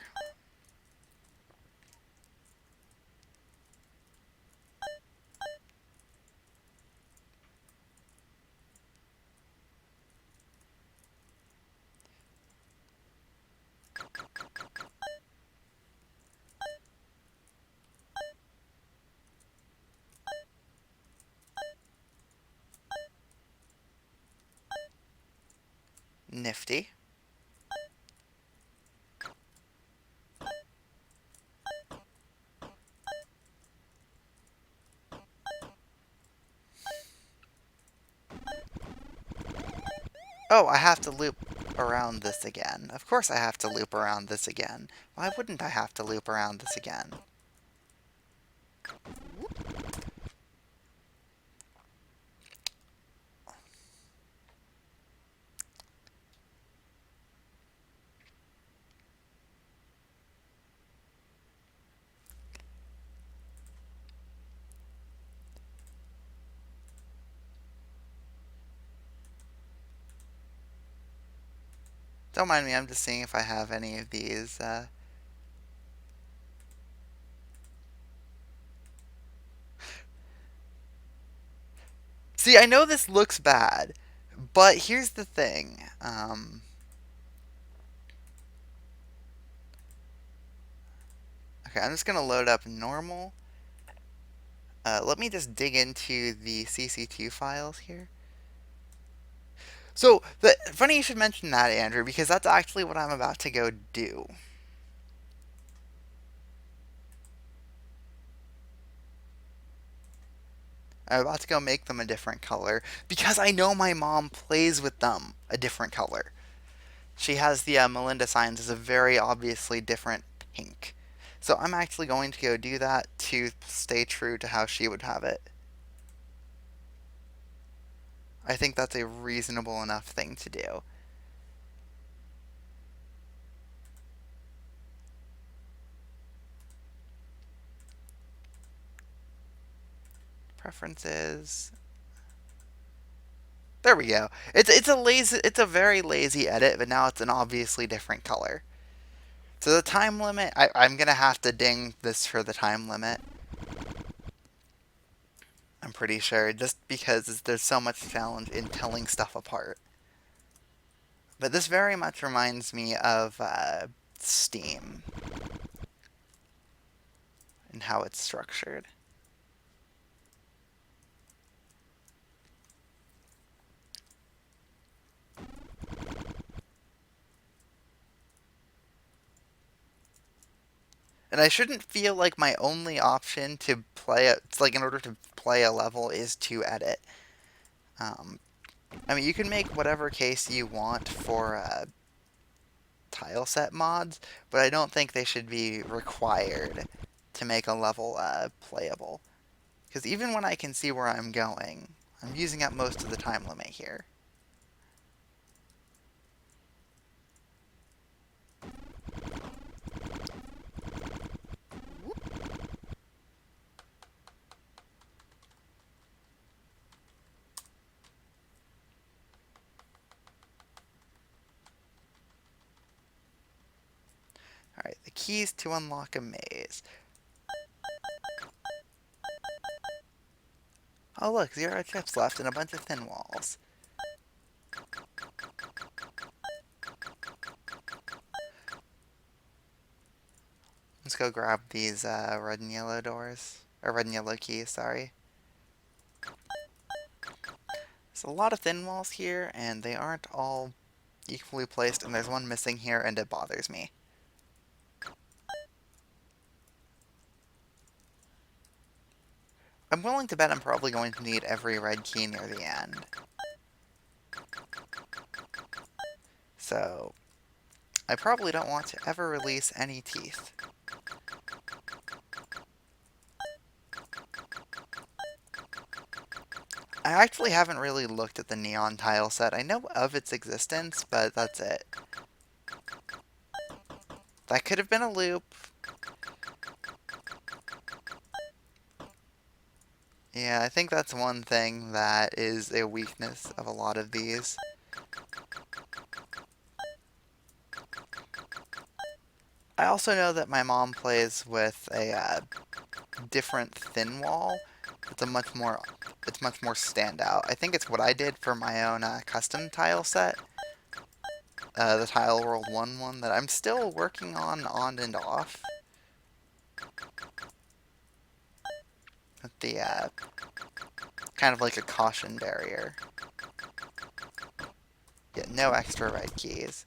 Nifty. Oh, I have to loop around this again. Of course I have to loop around this again. Why wouldn't I have to loop around this again? Don't mind me, I'm just seeing if I have any of these. See, I know this looks bad, but here's the thing. Okay, I'm just going to load up normal. Let me just dig into the CC2 files here. So, funny you should mention that, Andrew, because that's actually what I'm about to go do. I'm about to go make them a different color because I know my mom plays with them a different color. She has the Melinda signs as a very obviously different pink. So I'm actually going to go do that to stay true to how she would have it. I think that's a reasonable enough thing to do. Preferences. There we go. It's a very lazy edit, but now it's an obviously different color. So the time limit, I'm gonna have to ding this for the time limit. I'm pretty sure, just because there's so much challenge in telling stuff apart. But this very much reminds me of Steam and how it's structured. And I shouldn't feel like my only option to play it's like in order to play a level is to edit. Um, I mean, you can make whatever case you want for tile set mods, but I don't think they should be required to make a level playable. Because even when I can see where I'm going, I'm using up most of the time limit here. Alright, the keys to unlock a maze. Oh look, 0 chips left and a bunch of thin walls. Let's go grab these red and yellow doors. Or red and yellow keys, sorry. There's a lot of thin walls here, and they aren't all equally placed, and there's one missing here, and it bothers me. I'm willing to bet I'm probably going to need every red key near the end. So, I probably don't want to ever release any teeth. I actually haven't really looked at the neon tile set. I know of its existence, but that's it. That could have been a loop. Yeah, I think that's one thing that is a weakness of a lot of these. I also know that my mom plays with a different thin wall. It's a much more it's much more standout. I think it's what I did for my own custom tile set, the Tile World 1 one that I'm still working on and off. With the kind of like a caution barrier. Get no extra red keys.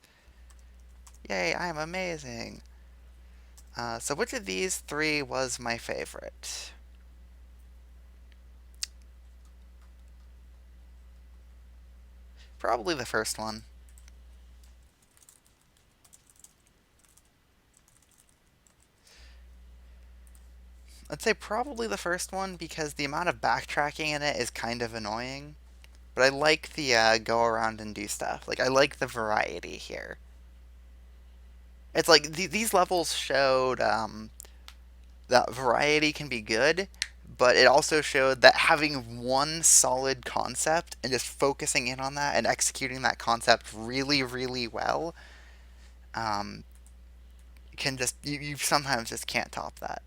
Yay, I'm amazing. So which of these three was my favorite? Probably the first one. I'd say probably the first one because the amount of backtracking in it is kind of annoying. But I like the go around and do stuff. Like, I like the variety here. It's like these levels showed that variety can be good, but it also showed that having one solid concept and just focusing in on that and executing that concept really, really well um, can just, you sometimes just can't top that.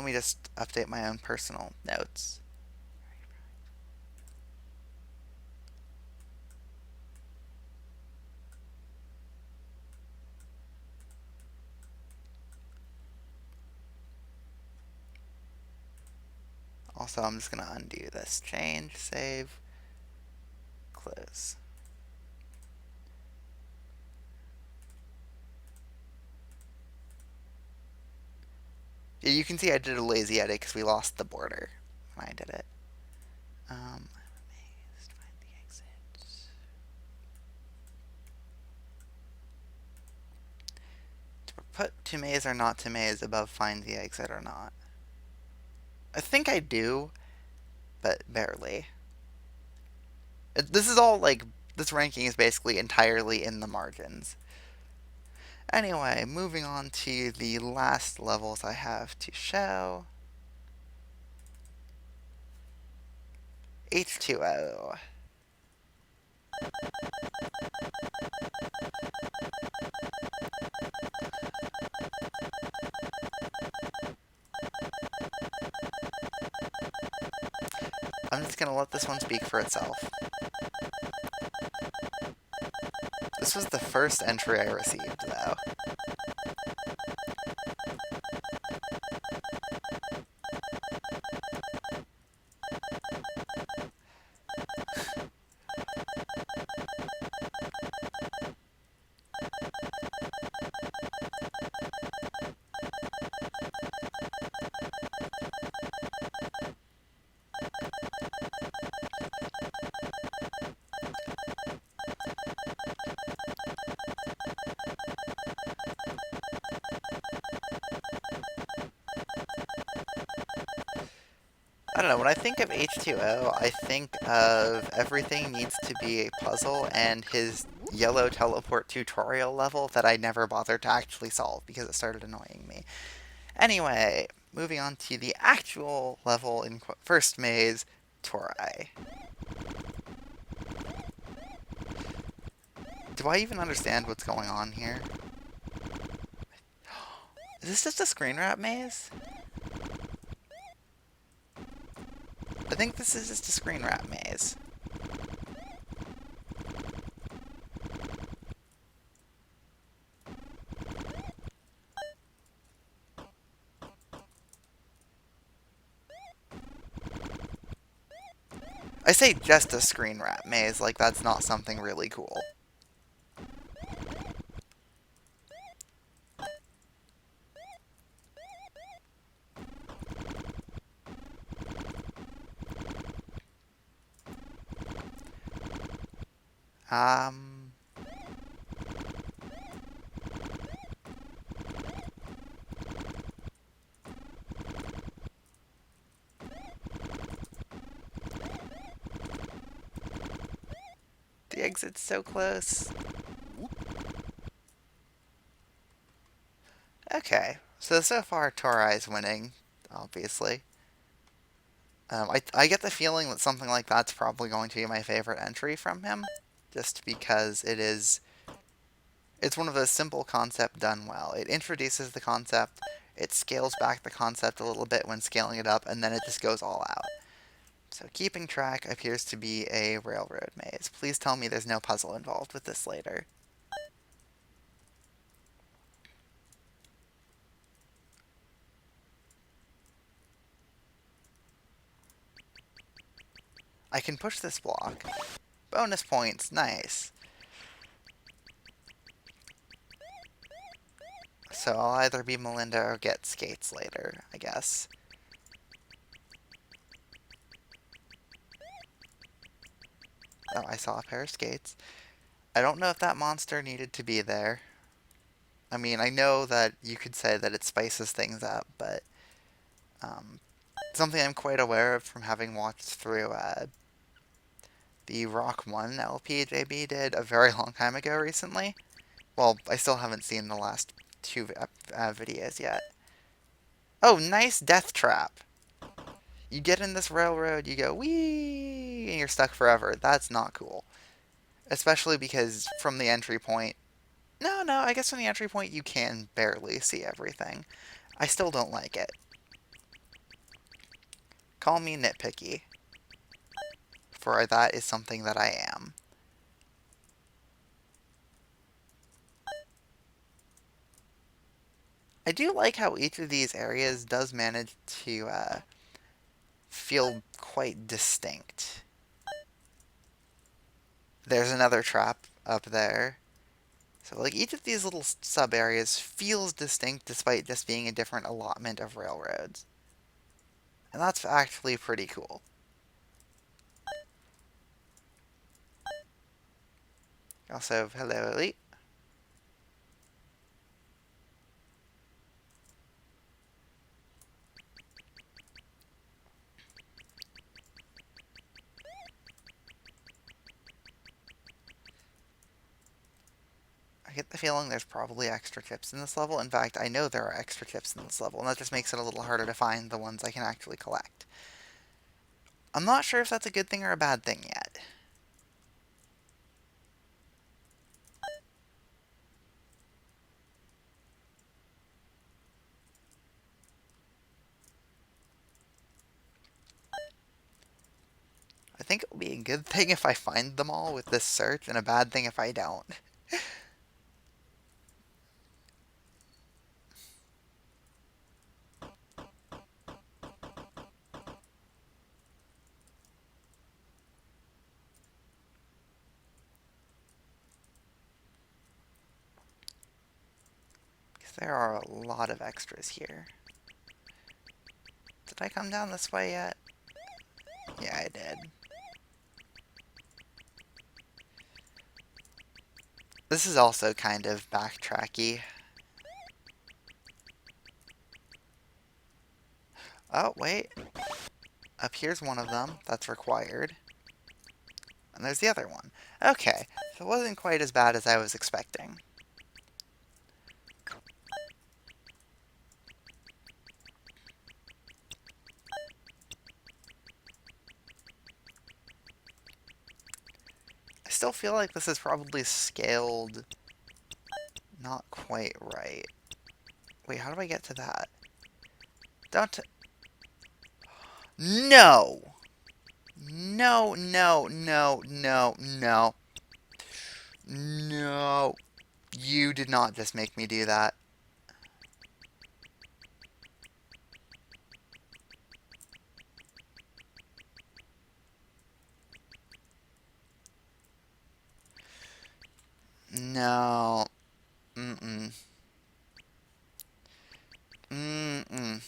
Let me just update my own personal notes. Also, I'm just going to undo this. Change, save, close. Yeah, you can see I did a lazy edit because we lost the border when I did it. Find the exit. To put to maze or not to maze above find the exit or not? I think I do, but barely. This is all like, this ranking is basically entirely in the margins. Anyway, moving on to the last levels I have to show. H2O. I'm just gonna let this one speak for itself. This was the first entry I received, though. I don't know, when I think of H2O, I think of everything needs to be a puzzle and his yellow teleport tutorial level that I never bothered to actually solve because it started annoying me. Anyway, moving on to the actual level in first maze, Torai. Do I even understand what's going on here? Is this just a screen wrap maze? I think this is just a screen wrap maze. I say just a screen wrap maze, like that's not something really cool. Um, the exit's so close. Okay, So far, Torai's winning, obviously. I get the feeling that something like that's probably going to be my favorite entry from him, just because it's one of those simple concept done well. It introduces the concept, it scales back the concept a little bit when scaling it up, and then it just goes all out. So keeping track appears to be a railroad maze. Please tell me there's no puzzle involved with this later. I can push this block. Bonus points, nice. So I'll either be Melinda or get skates later, I guess. Oh, I saw a pair of skates. I don't know if that monster needed to be there. I mean, I know that you could say that it spices things up, but um, something I'm quite aware of from having watched through the Rock 1 LP JB did a very long time ago recently. Well, I still haven't seen the last two videos yet. Oh, nice death trap. You get in this railroad, you go wee, and you're stuck forever. That's not cool. Especially because from the entry point, no, I guess from the entry point you can barely see everything. I still don't like it. Call me nitpicky, for that is something that I am. I do like how each of these areas does manage to feel quite distinct. There's another trap up there. So, like, each of these little sub areas feels distinct despite just being a different allotment of railroads. And that's actually pretty cool. Also, hello, Elite. I get the feeling there's probably extra tips in this level. In fact, I know there are extra tips in this level, and that just makes it a little harder to find the ones I can actually collect. I'm not sure if that's a good thing or a bad thing yet. I think it will be a good thing if I find them all with this search, and a bad thing if I don't. Because there are a lot of extras here. Did I come down this way yet? Yeah, I did. This is also kind of backtracky. Oh, wait. Up here's one of them that's required. And there's the other one. Okay, so it wasn't quite as bad as I was expecting. I still feel like this is probably scaled not quite right. Wait, how do I get to that? Don't... No! No, no, no, no, no. No. You did not just make me do that. No. Mm-mm. Mm-mm.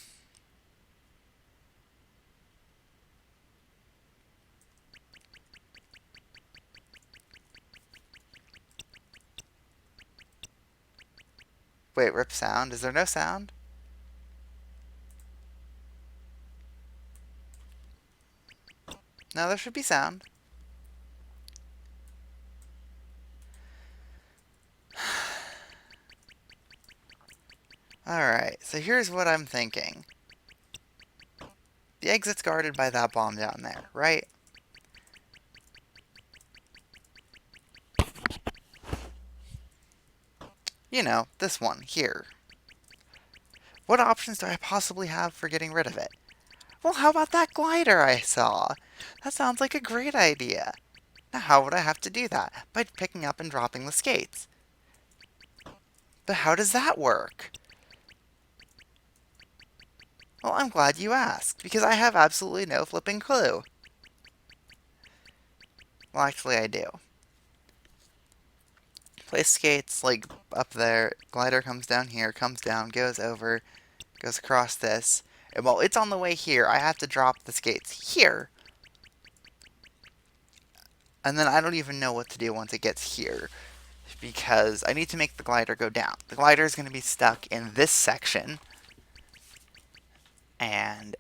Wait, rip sound? Is there no sound? No, there should be sound. Alright, so here's what I'm thinking. The exit's guarded by that bomb down there, right? You know, this one here. What options do I possibly have for getting rid of it? Well, how about that glider I saw? That sounds like a great idea. Now, how would I have to do that? By picking up and dropping the skates. But how does that work? Well, I'm glad you asked, because I have absolutely no flipping clue. Well, actually, I do. Place skates, like, up there. Glider comes down here, comes down, goes over, goes across this. And while it's on the way here, I have to drop the skates here. And then I don't even know what to do once it gets here, because I need to make the glider go down. The glider is going to be stuck in this section, and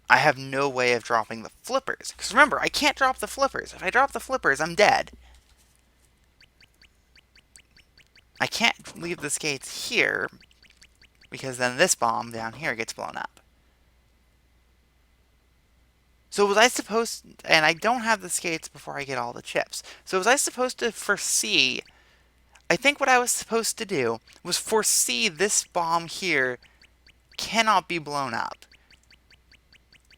I have no way of dropping the flippers. Because remember, I can't drop the flippers. If I drop the flippers, I'm dead. I can't leave the skates here, because then this bomb down here gets blown up. So was I supposed... And I don't have the skates before I get all the chips. So was I supposed to foresee... I think what I was supposed to do was foresee this bomb here cannot be blown up,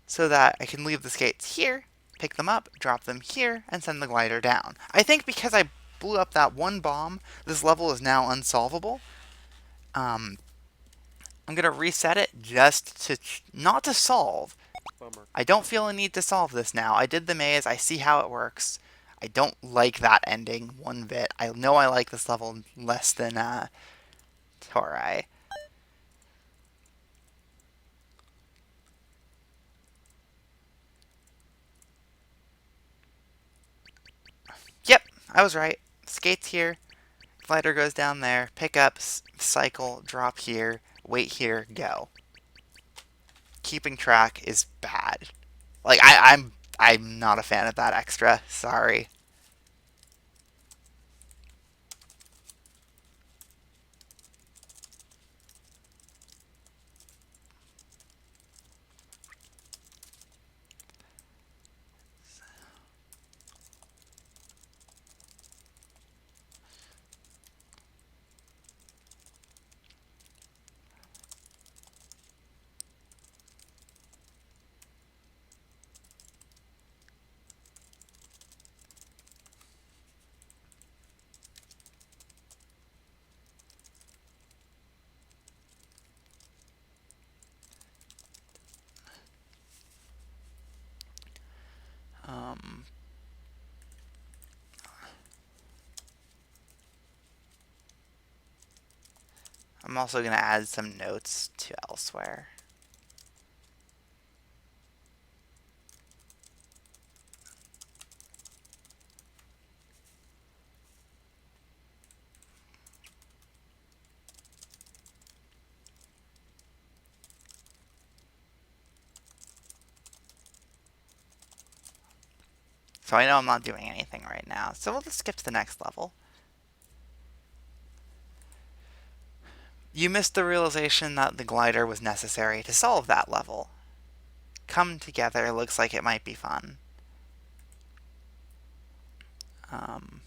so that I can leave the skates here, pick them up, drop them here, and send the glider down. I think because I blew up that one bomb, this level is now unsolvable. I'm going to reset it just to... not to solve. Bummer. I don't feel a need to solve this now. I did the maze, I see how it works. I don't like that ending one bit. I know I like this level less than Torai. Yep, I was right. Skates here, glider goes down there, pick up, cycle, drop here, wait here, go. Keeping track is bad. Like I'm not a fan of that extra. Sorry. Um, I'm also going to add some notes to elsewhere. So I know I'm not doing anything right now. So we'll just skip to the next level. You missed the realization that the glider was necessary to solve that level. Come together looks like it might be fun. Um,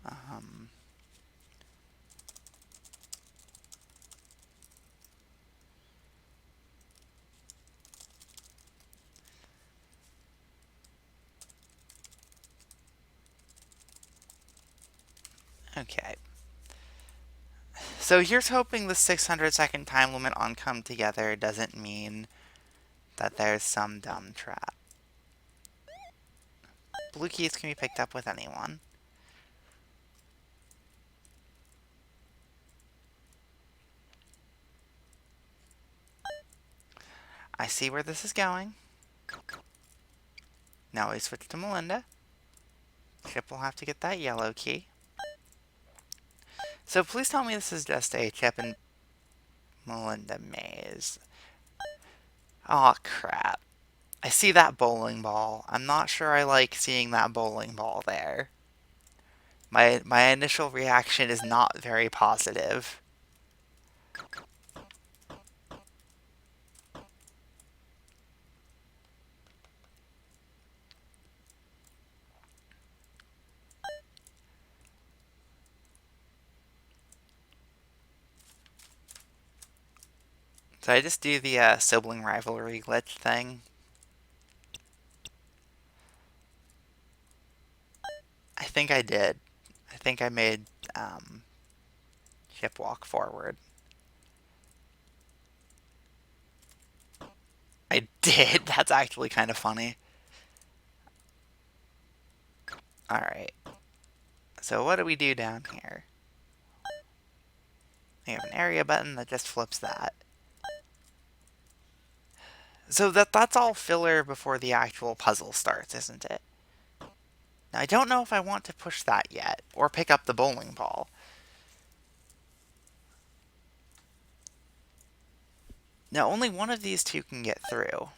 um, okay. So here's hoping the 600-second time limit on come together doesn't mean that there's some dumb trap. Blue keys can be picked up with anyone. I see where this is going. Now we switch to Melinda. Chip will have to get that yellow key. So please tell me this is just a Chip and Melinda maze. Aw, crap. I see that bowling ball. I'm not sure I like seeing that bowling ball there. My initial reaction is not very positive. So I just do the sibling rivalry glitch thing. I think I did. I think I made Chip walk forward. I did. That's actually kind of funny. Alright. So what do we do down here? We have an area button that just flips that. So that's all filler before the actual puzzle starts, isn't it? Now, I don't know if I want to push that yet, or pick up the bowling ball. Now, only one of these two can get through.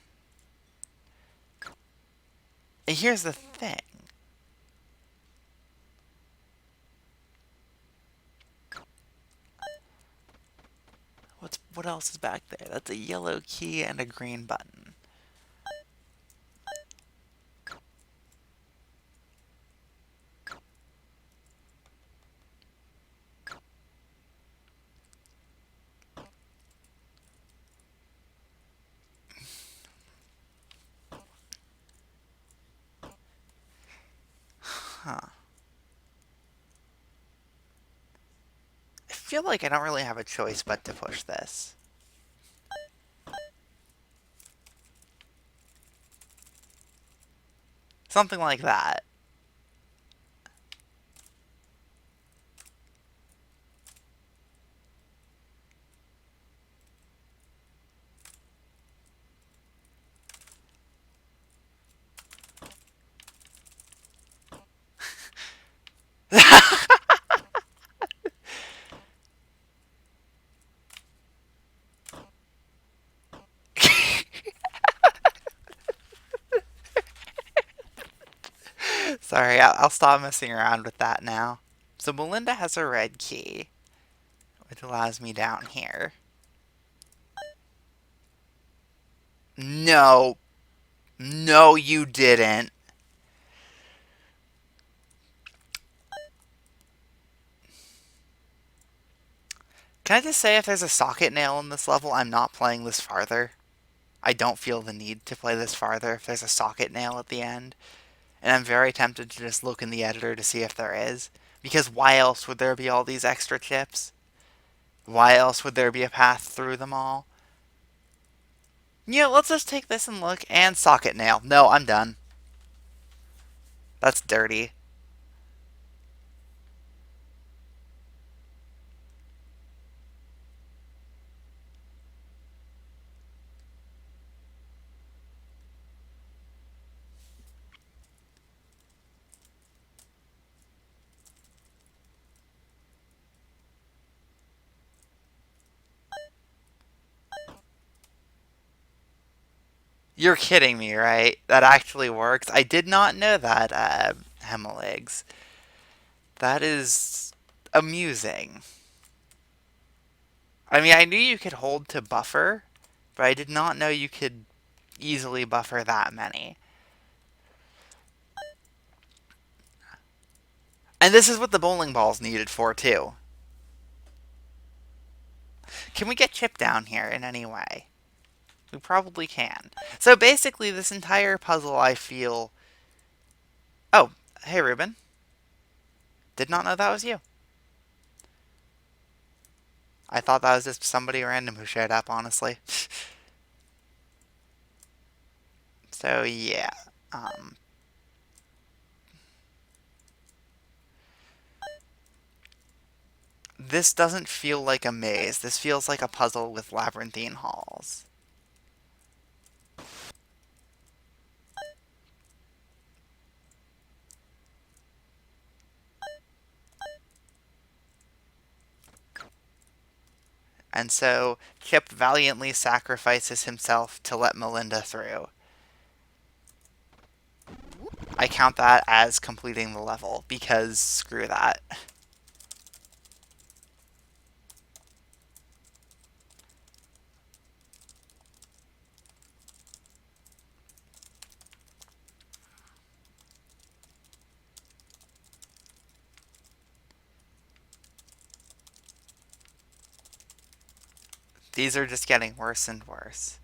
And here's the thing. What else is back there? That's a yellow key and a green button. Huh. I feel like I don't really have a choice but to push this. Something like that. Sorry, I'll stop messing around with that now. So Melinda has a red key, which allows me down here. No. No, you didn't. Can I just say if there's a socket nail in this level, I'm not playing this farther. I don't feel the need to play this farther if there's a socket nail at the end. And I'm very tempted to just look in the editor to see if there is. Because why else would there be all these extra chips? Why else would there be a path through them all? Yeah, let's just take this and look. And socket nail. No, I'm done. That's dirty. You're kidding me, right? That actually works. I did not know that, Hemeligs. That is amusing. I mean, I knew you could hold to buffer, but I did not know you could easily buffer that many. And this is what the bowling ball's needed for, too. Can we get Chip down here in any way? We probably can. So basically, this entire puzzle, I feel... Oh, hey, Ruben. Did not know that was you. I thought that was just somebody random who showed up, honestly. So, yeah. Um, this doesn't feel like a maze. This feels like a puzzle with labyrinthine halls. And so Chip valiantly sacrifices himself to let Melinda through. I count that as completing the level because screw that. These are just getting worse and worse.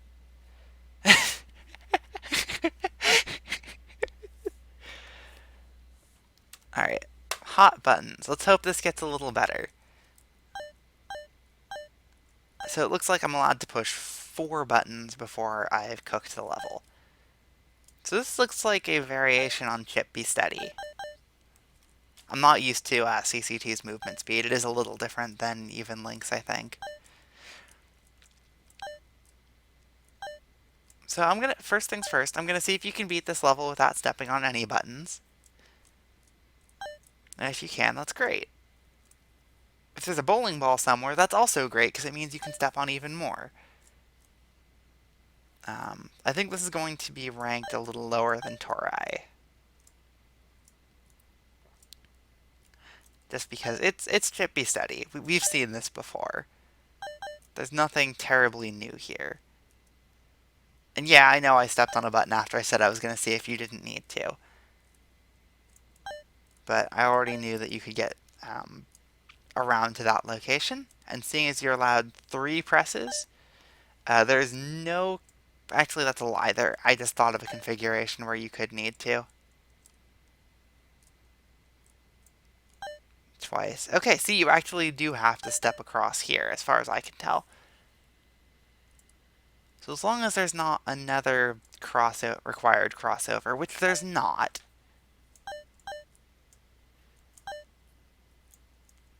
Alright, hot buttons. Let's hope this gets a little better. So it looks like I'm allowed to push 4 buttons before I've cooked the level. So this looks like a variation on Chip Be Steady. I'm not used to CCT's movement speed. It is a little different than even Link's, I think. So first things first, I'm gonna see if you can beat this level without stepping on any buttons. And if you can, that's great. If there's a bowling ball somewhere, that's also great because it means you can step on even more. I think this is going to be ranked a little lower than Torai. Just because it's Chip Be Steady. We've seen this before. There's nothing terribly new here. And yeah, I know I stepped on a button after I said I was going to see if you didn't need to. But I already knew that you could get around to that location. And seeing as you're allowed 3 presses, there's no... Actually, that's a lie. I just thought of a configuration where you could need to. Twice. Okay, see, you actually do have to step across here, as far as I can tell. So as long as there's not another required crossover, which there's not,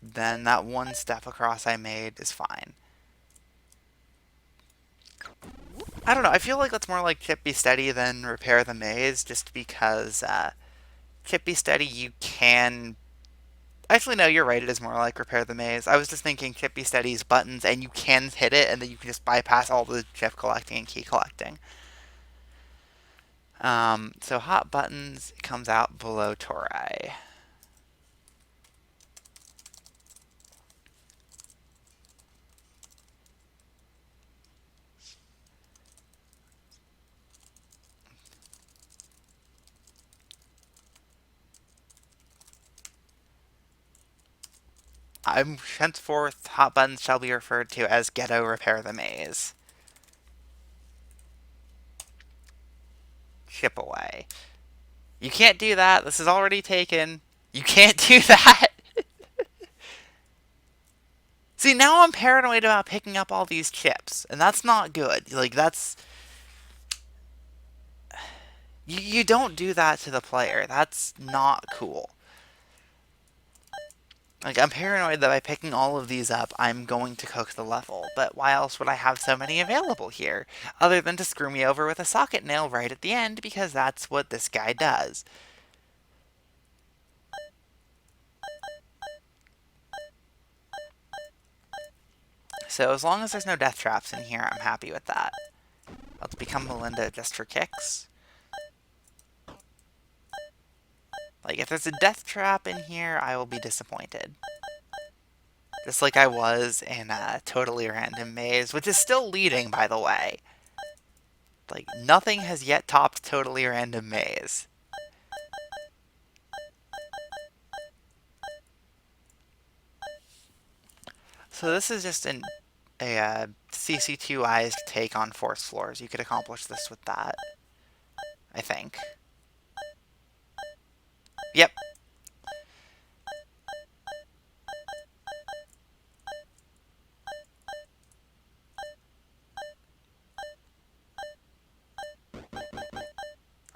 then that 1 step across I made is fine. I don't know, I feel like that's more like Chip Be Steady than Repair the Maze, just because Chip Be Steady you can... Actually, no, you're right, it is more like Repair the Maze. I was just thinking Chip Be Steady's buttons, and you can hit it, and then you can just bypass all the chip collecting and key collecting. So Hot Buttons comes out below Torai. Henceforth, Hot Buttons shall be referred to as Ghetto Repair the Maze. Chip away. You can't do that. This is already taken. You can't do that. See, now I'm paranoid about picking up all these chips, and that's not good. Like, that's... You don't do that to the player. That's not cool. Like, I'm paranoid that by picking all of these up, I'm going to cook the level. But why else would I have so many available here? Other than to screw me over with a socket nail right at the end, because that's what this guy does. So as long as there's no death traps in here, I'm happy with that. Let's become Melinda just for kicks. Like, if there's a death trap in here, I will be disappointed. Just like I was in a Totally Random Maze, which is still leading, by the way. Like, nothing has yet topped Totally Random Maze. So this is just a CC2ized take on force floors. You could accomplish this with that, I think. Yep.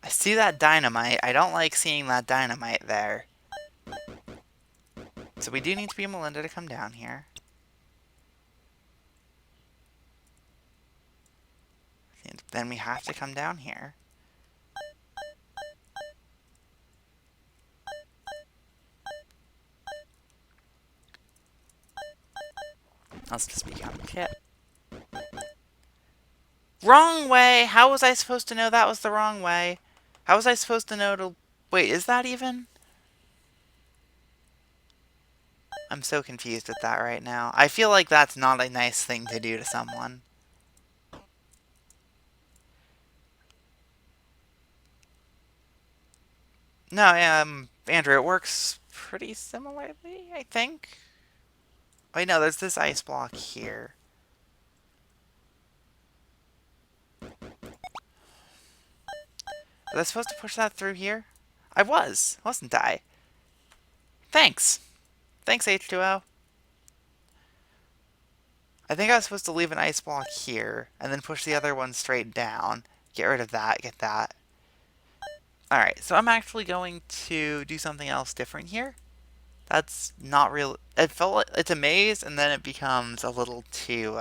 I see that dynamite. I don't like seeing that dynamite there. So we do need to be Melinda to come down here. And then we have to come down here. Must just become chip. Wrong way! How was I supposed to know that was the wrong way? How was I supposed to know to... Wait, is that even? I'm so confused with that right now. I feel like that's not a nice thing to do to someone. No, Andrew, it works pretty similarly, I think. Wait, no, there's this ice block here. Was I supposed to push that through here? I was, wasn't I? Thanks. Thanks, H2O. I think I was supposed to leave an ice block here, and then push the other one straight down. Get rid of that, get that. Alright, so I'm actually going to do something else different here. That's not real. It felt like it's a maze, and then it becomes a little too,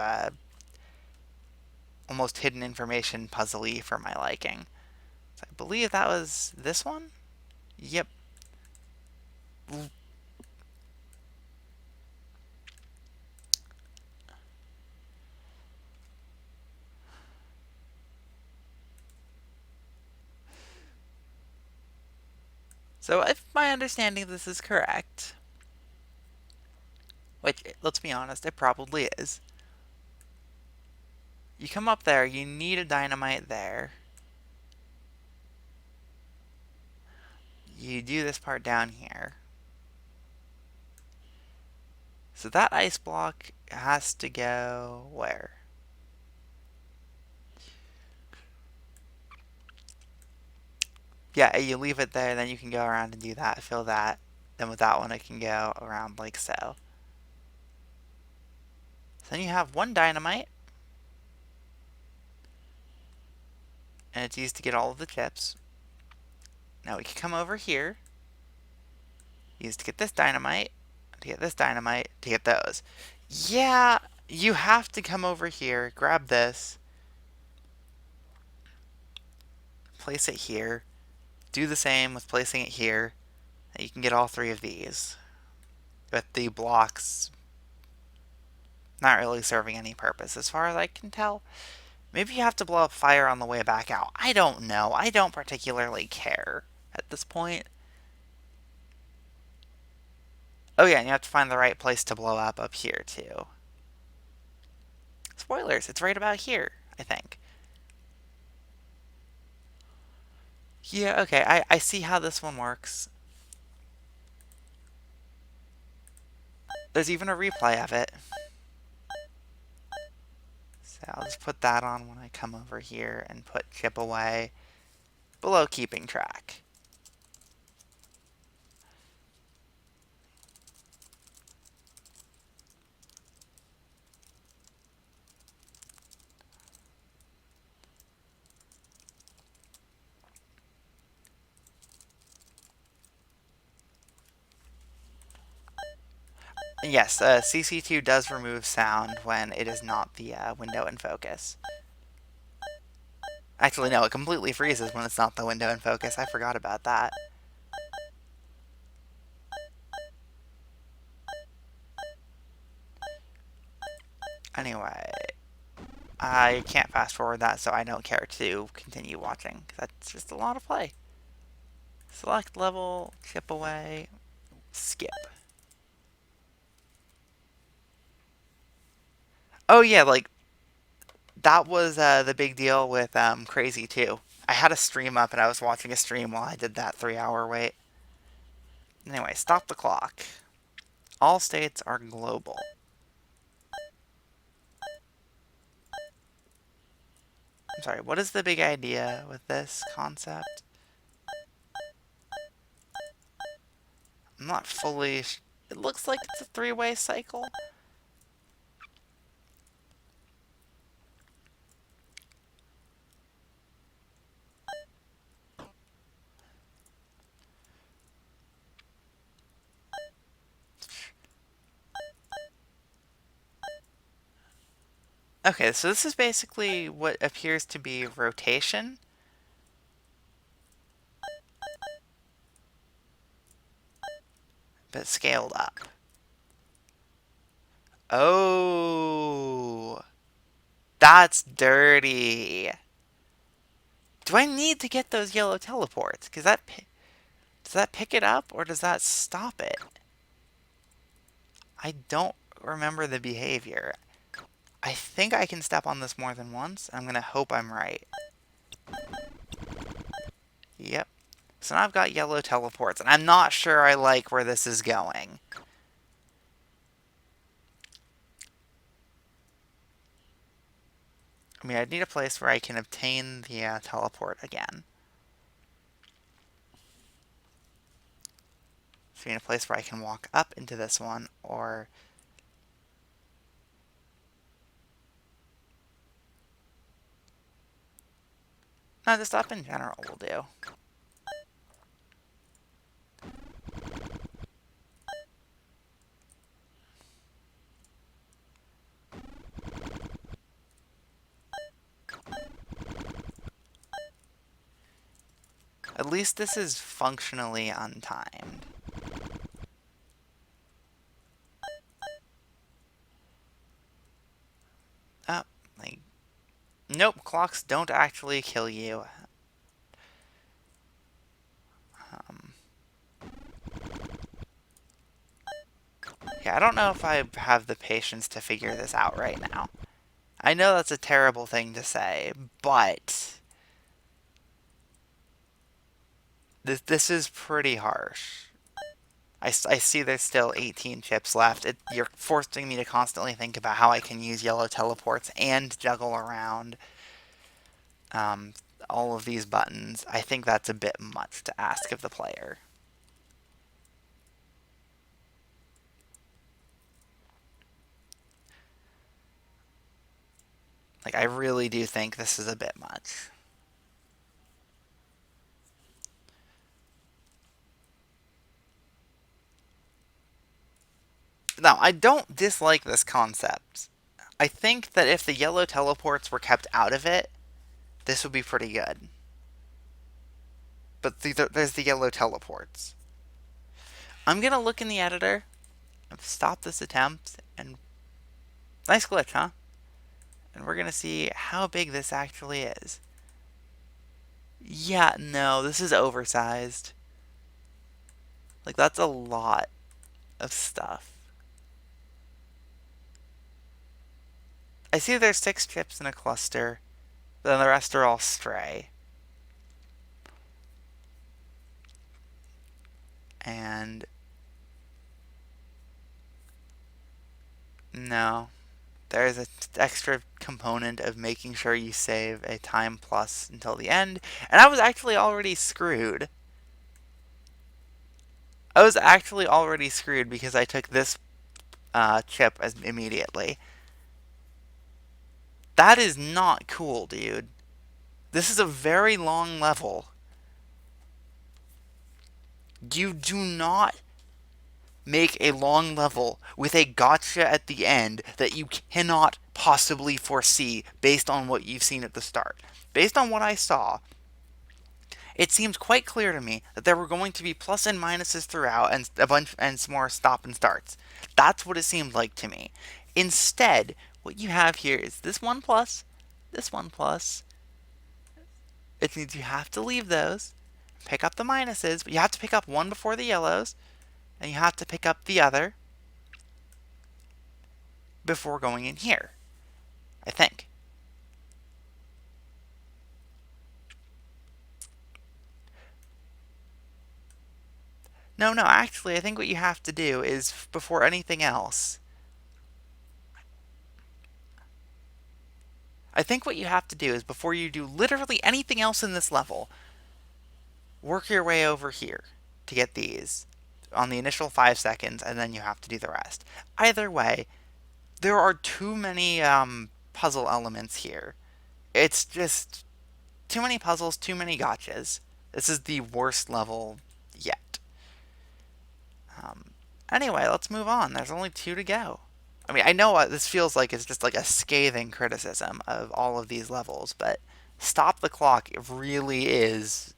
almost hidden information puzzly for my liking. So I believe that was this one? Yep. So if my understanding of this is correct, which, let's be honest, it probably is. You come up there, you need a dynamite there. You do this part down here. So that ice block has to go where? Yeah, you leave it there, then you can go around and do that, fill that. Then with that one, it can go around like so. So then you have one dynamite, and it's used to get all of the chips. Now we can come over here, used to get this dynamite, to get this dynamite, to get those. Yeah, you have to come over here, grab this, place it here, do the same with placing it here, and you can get all three of these. With the blocks not really serving any purpose as far as I can tell. Maybe you have to blow up fire on the way back out. I don't know. I don't particularly care at this point. Oh yeah, and you have to find the right place to blow up here too. Spoilers, it's right about here, I think. Yeah, okay, I see how this one works. There's even a replay of it. So I'll just put that on when I come over here and put chip away below keeping track. Yes, CC2 does remove sound when it is not the window in focus. Actually, no, it completely freezes when it's not the window in focus. I forgot about that. Anyway, I can't fast forward that, so I don't care to continue watching. That's just a lot of play. Select level, chip away, skip. Oh yeah, like, that was the big deal with Crazy too. I had a stream up and I was watching a stream while I did that 3 hour wait. Anyway, stop the clock. All states are global. I'm sorry, what is the big idea with this concept? I'm not fully... It looks like it's a three-way cycle. Okay, so this is basically what appears to be rotation. But scaled up. Oh, that's dirty. Do I need to get those yellow teleports? Because does that pick it up or does that stop it? I don't remember the behavior. I think I can step on this more than once. I'm gonna hope I'm right. Yep. So now I've got yellow teleports, and I'm not sure I like where this is going. I mean, I need a place where I can obtain the teleport again. So I need a place where I can walk up into this one, or... No, just up in general will do. At least this is functionally untimed. Oh, like... Nope, clocks don't actually kill you. Um, yeah, I don't know if I have the patience to figure this out right now. I know that's a terrible thing to say, but this is pretty harsh. I see there's still 18 chips left. You're forcing me to constantly think about how I can use yellow teleports and juggle around um, all of these buttons. I think that's a bit much to ask of the player. Like, I really do think this is a bit much. Now, I don't dislike this concept. I think that if the yellow teleports were kept out of it, this would be pretty good. But there's the yellow teleports. I'm gonna look in the editor and stop this attempt. And nice glitch, huh? And we're gonna see how big this actually is. Yeah, no, this is oversized. Like, that's a lot of stuff. I see there's 6 chips in a cluster, but then the rest are all stray. And no, there's an extra component of making sure you save a time plus until the end, and I was actually already screwed. I was actually already screwed because I took this chip as immediately. That is not cool, dude. This is a very long level. You do not make a long level with a gotcha at the end that you cannot possibly foresee based on what you've seen at the start. Based on what I saw, it seemed quite clear to me that there were going to be plus and minuses throughout and a bunch and some more stop and starts. That's what it seemed like to me. Instead, what you have here is this one plus. It means you have to leave those, pick up the minuses, but you have to pick up one before the yellows, and you have to pick up the other before going in here, I think. No, actually, I think what you have to do is, before anything else, I think what you have to do is, before you do literally anything else in this level, work your way over here to get these on the initial 5 seconds, and then you have to do the rest. Either way, there are too many puzzle elements here. It's just too many puzzles, too many gotchas. This is the worst level yet. Um, anyway, let's move on. There's only 2 to go. I mean, I know this feels like it's just like a scathing criticism of all of these levels, but stop the clock. It really is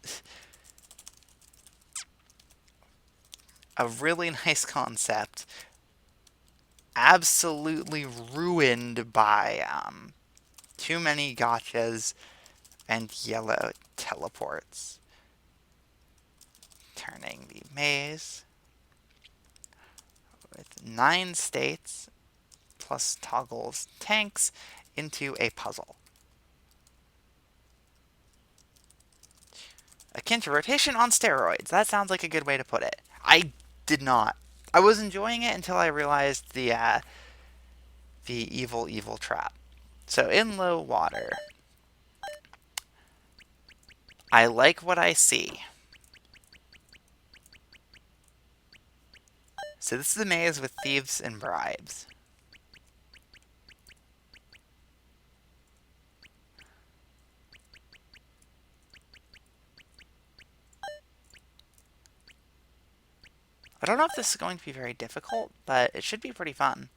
a really nice concept. absolutely ruined by too many gotchas and yellow teleports. Turning the maze with 9 states plus toggles tanks into a puzzle. Akin to rotation on steroids. That sounds like a good way to put it. I did not. I was enjoying it until I realized the evil trap. So in low water, I like what I see. So this is a maze with thieves and bribes. I don't know if this is going to be very difficult, but it should be pretty fun.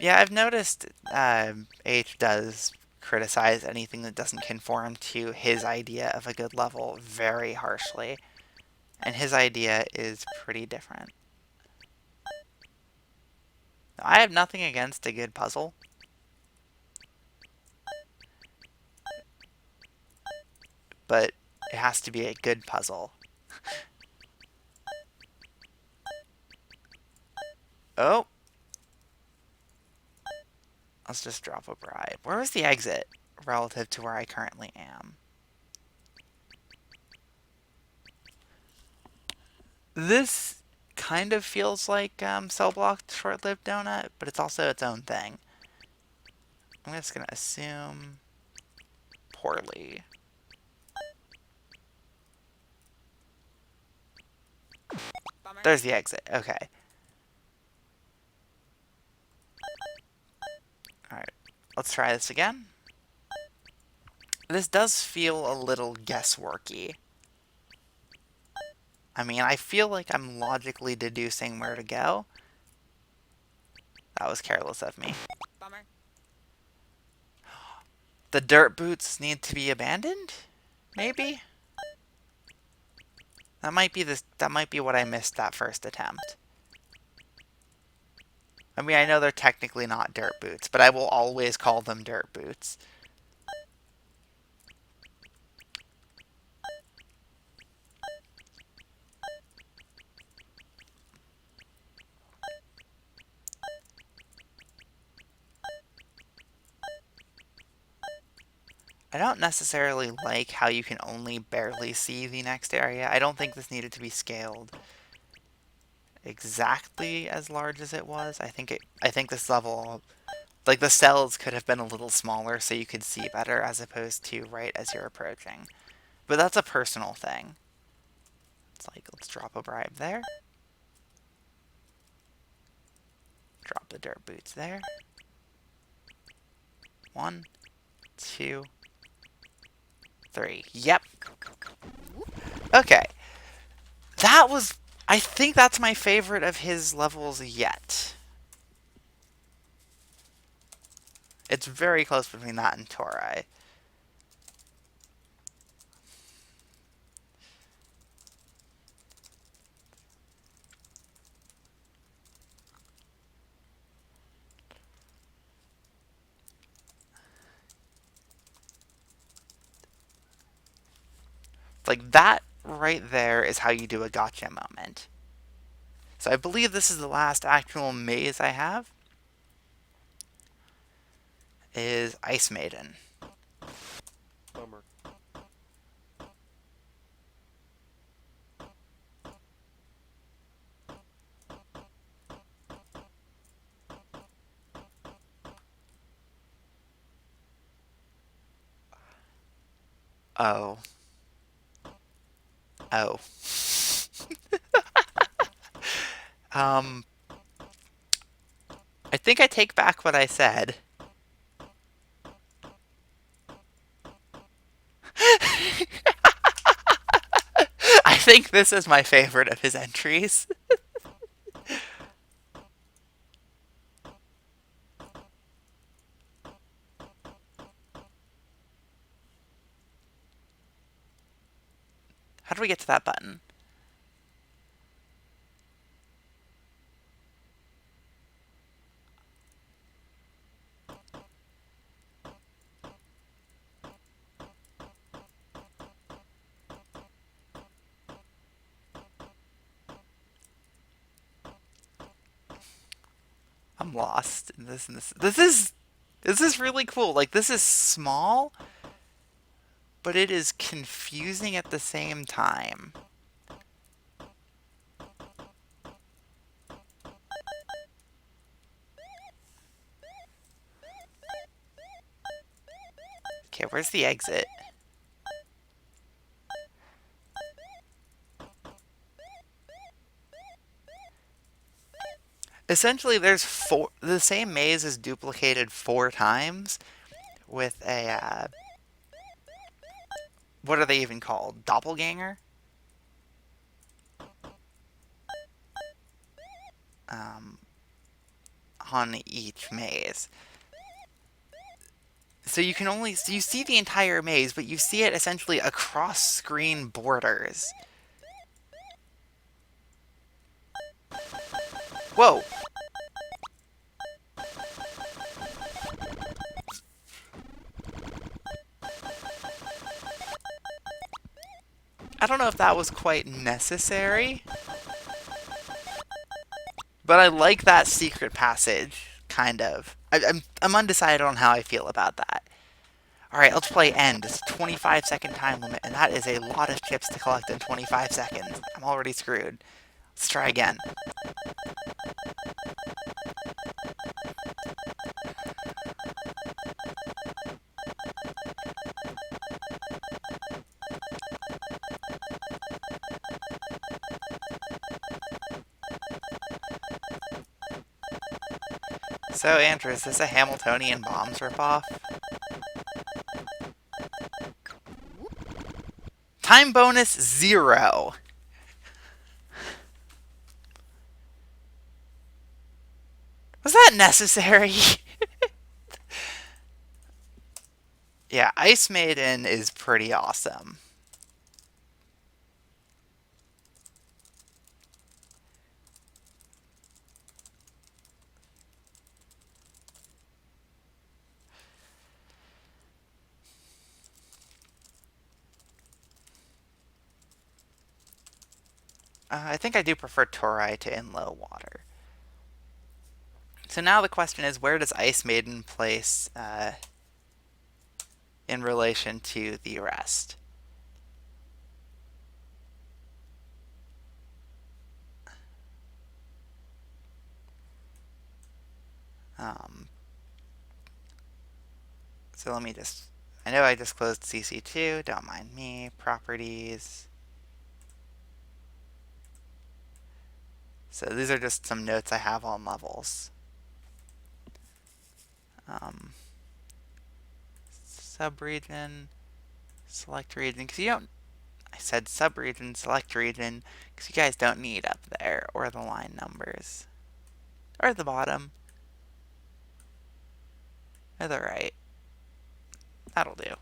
Yeah, I've noticed H does criticize anything that doesn't conform to his idea of a good level very harshly. And his idea is pretty different. I have nothing against a good puzzle, but it has to be a good puzzle. Oh, let's just drop a bribe. Where was the exit relative to where I currently am? This kind of feels like Cell Block Short-Lived Donut, but it's also its own thing. I'm just going to assume poorly. Bummer. There's the exit. Okay. Alright. Let's try this again. This does feel a little guessworky. I mean, I feel like I'm logically deducing where to go. That was careless of me. Bummer. The dirt boots need to be abandoned? Maybe? That might be what I missed that first attempt. I mean, I know they're technically not dirt boots, but I will always call them dirt boots. I don't necessarily like how you can only barely see the next area. I don't think this needed to be scaled exactly as large as it was. I think this level, like the cells could have been a little smaller so you could see better as opposed to right as you're approaching. But that's a personal thing. It's like, let's drop a bribe there. Drop the dirt boots there. 1, 2, 3. Yep. Okay. That was... I think that's my favorite of his levels yet. It's very close between that and Torai. Like, that right there is how you do a gotcha moment. So I believe this is the last actual maze I have. Is Ice Maiden. Bummer. Oh. Oh. um... I think I take back what I said. I think this is my favorite of his entries. How do we get to that button? I'm lost in this and this. This is really cool. Like this is small, but it is confusing at the same time. Okay, where's the exit? Essentially, the same maze is duplicated 4 times with a what are they even called? Doppelganger? Um, on each maze. So you see the entire maze, but you see it essentially across screen borders. Whoa! I don't know if that was quite necessary, but I like that secret passage, kind of. I'm undecided on how I feel about that. Alright, let's play end. It's a 25-second time limit, and that is a lot of chips to collect in 25 seconds. I'm already screwed. Let's try again. So, Andrew, is this a Hamiltonian Bombs ripoff? Time bonus 0. Was that necessary? Yeah, Ice Maiden is pretty awesome. I think I do prefer Torai to In Low Water. So now the question is, where does Ice Maiden place in relation to the rest? Um, so let me just... I know I just closed CC2, don't mind me. Properties. So these are just some notes I have on levels. Um, subregion, select region, because you don't... I said subregion, select region, because you guys don't need up there, or the line numbers. Or the bottom. Or the right. That'll do.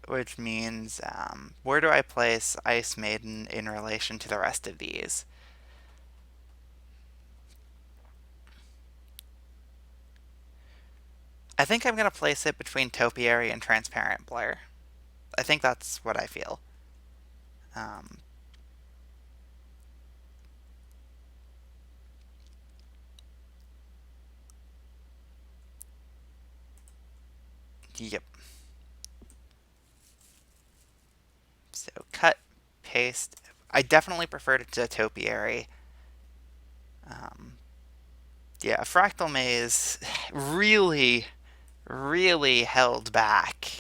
Which means, where do I place Ice Maiden in relation to the rest of these? I think I'm going to place it between Topiary and Transparent Blur. I think that's what I feel. Um, yep. So cut, paste. I definitely prefer it to Topiary. Um, yeah, Fractal Maze really, really held back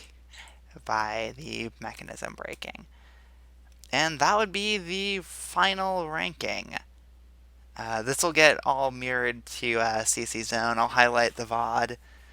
by the mechanism breaking. And that would be the final ranking. This will get all mirrored to CCZone. I'll highlight the VOD